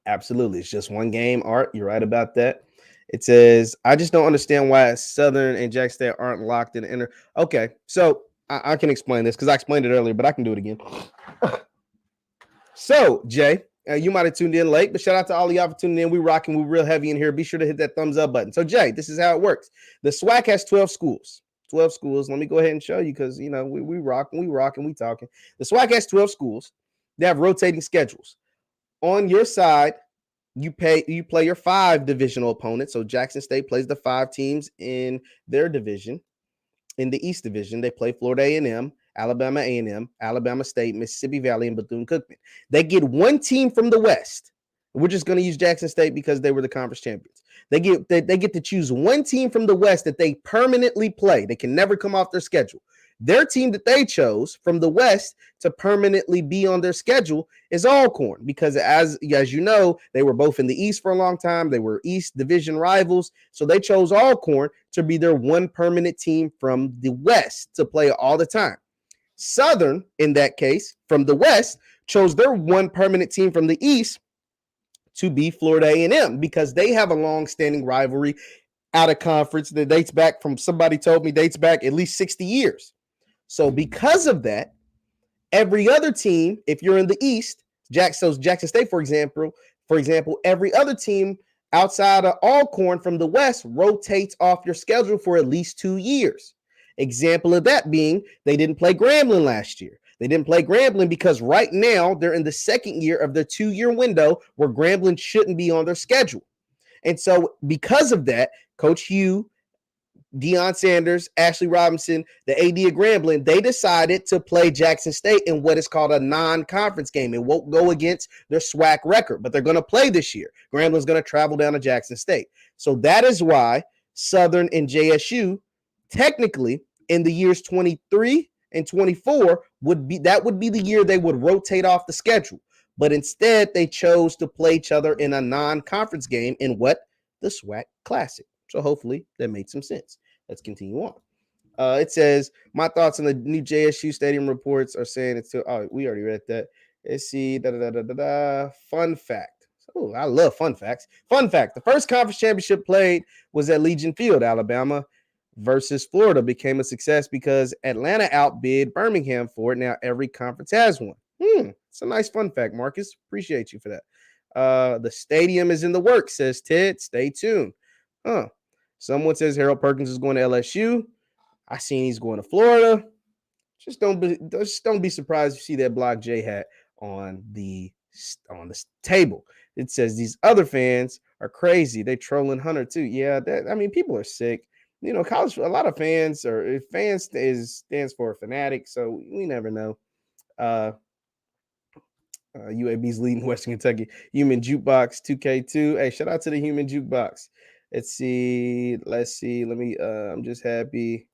Absolutely. It's just one game, Art. You're right about that. It says, I just don't understand why Southern and Jackson State aren't locked in the inner. Okay, so I can explain this because I explained it earlier, but I can do it again. So, Jay, you might have tuned in late, but shout out to all of y'all for tuning in. We're rocking. We're real heavy in here. Be sure to hit that thumbs up button. So, Jay, this is how it works. The SWAC has 12 schools. 12 schools. Let me go ahead and show you because, we rocking, we talking. The SWAC has 12 schools. They have rotating schedules. On your side, you play your 5 divisional opponents. So Jackson State plays the 5 teams in their division. In the East Division, they play Florida A&M, Alabama A&M, Alabama State, Mississippi Valley, and Bethune-Cookman. They get one team from the West. We're just going to use Jackson State because they were the conference champions. They get to choose one team from the West that they permanently play. They can never come off their schedule. Their team that they chose from the West to permanently be on their schedule is Alcorn because as you know, they were both in the East for a long time. They were East Division rivals. So they chose Alcorn to be their one permanent team from the West to play all the time. Southern, in that case, from the West, chose their one permanent team from the East to be Florida A&M because they have a long-standing rivalry out of conference that dates back from, somebody told me, dates back at least 60 years. So because of that, every other team, if you're in the East, Jackson State, for example, every other team outside of Alcorn from the West rotates off your schedule for at least 2 years. Example of that being they didn't play Grambling last year. They didn't play Grambling because right now they're in the second year of their 2-year window where Grambling shouldn't be on their schedule. And so because of that, Coach Hugh, Deion Sanders, Ashley Robinson, the AD of Grambling, they decided to play Jackson State in what is called a non-conference game. It won't go against their SWAC record, but they're going to play this year. Grambling's going to travel down to Jackson State. So that is why Southern and JSU, technically, in the years 23 and 24, would be the year they would rotate off the schedule. But instead, they chose to play each other in a non-conference game in what? The SWAC Classic. So hopefully that made some sense. Let's continue on. It says, my thoughts on the new JSU stadium reports are saying it's still, oh, we already read that. Let's see, fun fact. Oh, I love fun facts. Fun fact, the first conference championship played was at Legion Field, Alabama versus Florida became a success because Atlanta outbid Birmingham for it. Now every conference has one. It's a nice fun fact, Marcus. Appreciate you for that. The stadium is in the works, says Ted. Stay tuned. Someone says Harold Perkins is going to LSU. I seen he's going to Florida. Just don't be surprised if you see that Block J hat on the table. It says these other fans are crazy. They trolling Hunter too. Yeah, people are sick. You know, college, a lot of fans stands for fanatic, so we never know. UAB's leading Western Kentucky. Human Jukebox 2K2. Hey, shout out to the Human Jukebox. Let's see. Let me. I'm just happy.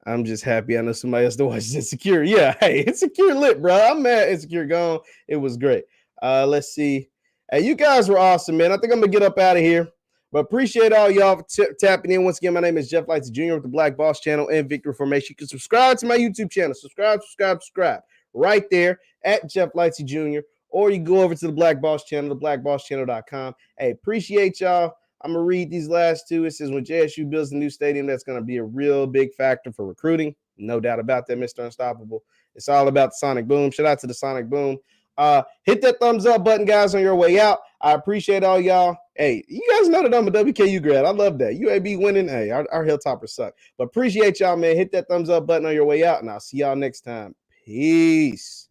I know somebody else that watches Insecure. Yeah, hey, Insecure lit, bro. I'm mad Insecure gone. It was great. Let's see. Hey, you guys were awesome, man. I think I'm gonna get up out of here. But appreciate all y'all for tapping in. Once again, my name is Jeff Lightsy Jr. with the Black Boss Channel and Victory Formation. You can subscribe to my YouTube channel. Subscribe right there at Jeff Lightsy Jr. Or you go over to the Black Boss Channel, theblackbosschannel.com. Hey, appreciate y'all. I'm going to read these last two. It says, when JSU builds a new stadium, that's going to be a real big factor for recruiting. No doubt about that, Mr. Unstoppable. It's all about the Sonic Boom. Shout out to the Sonic Boom. Hit that thumbs up button, guys, on your way out. I appreciate all y'all. Hey, you guys know that I'm a WKU grad. I love that. UAB winning. Hey, our Hilltoppers suck. But appreciate y'all, man. Hit that thumbs up button on your way out, and I'll see y'all next time. Peace.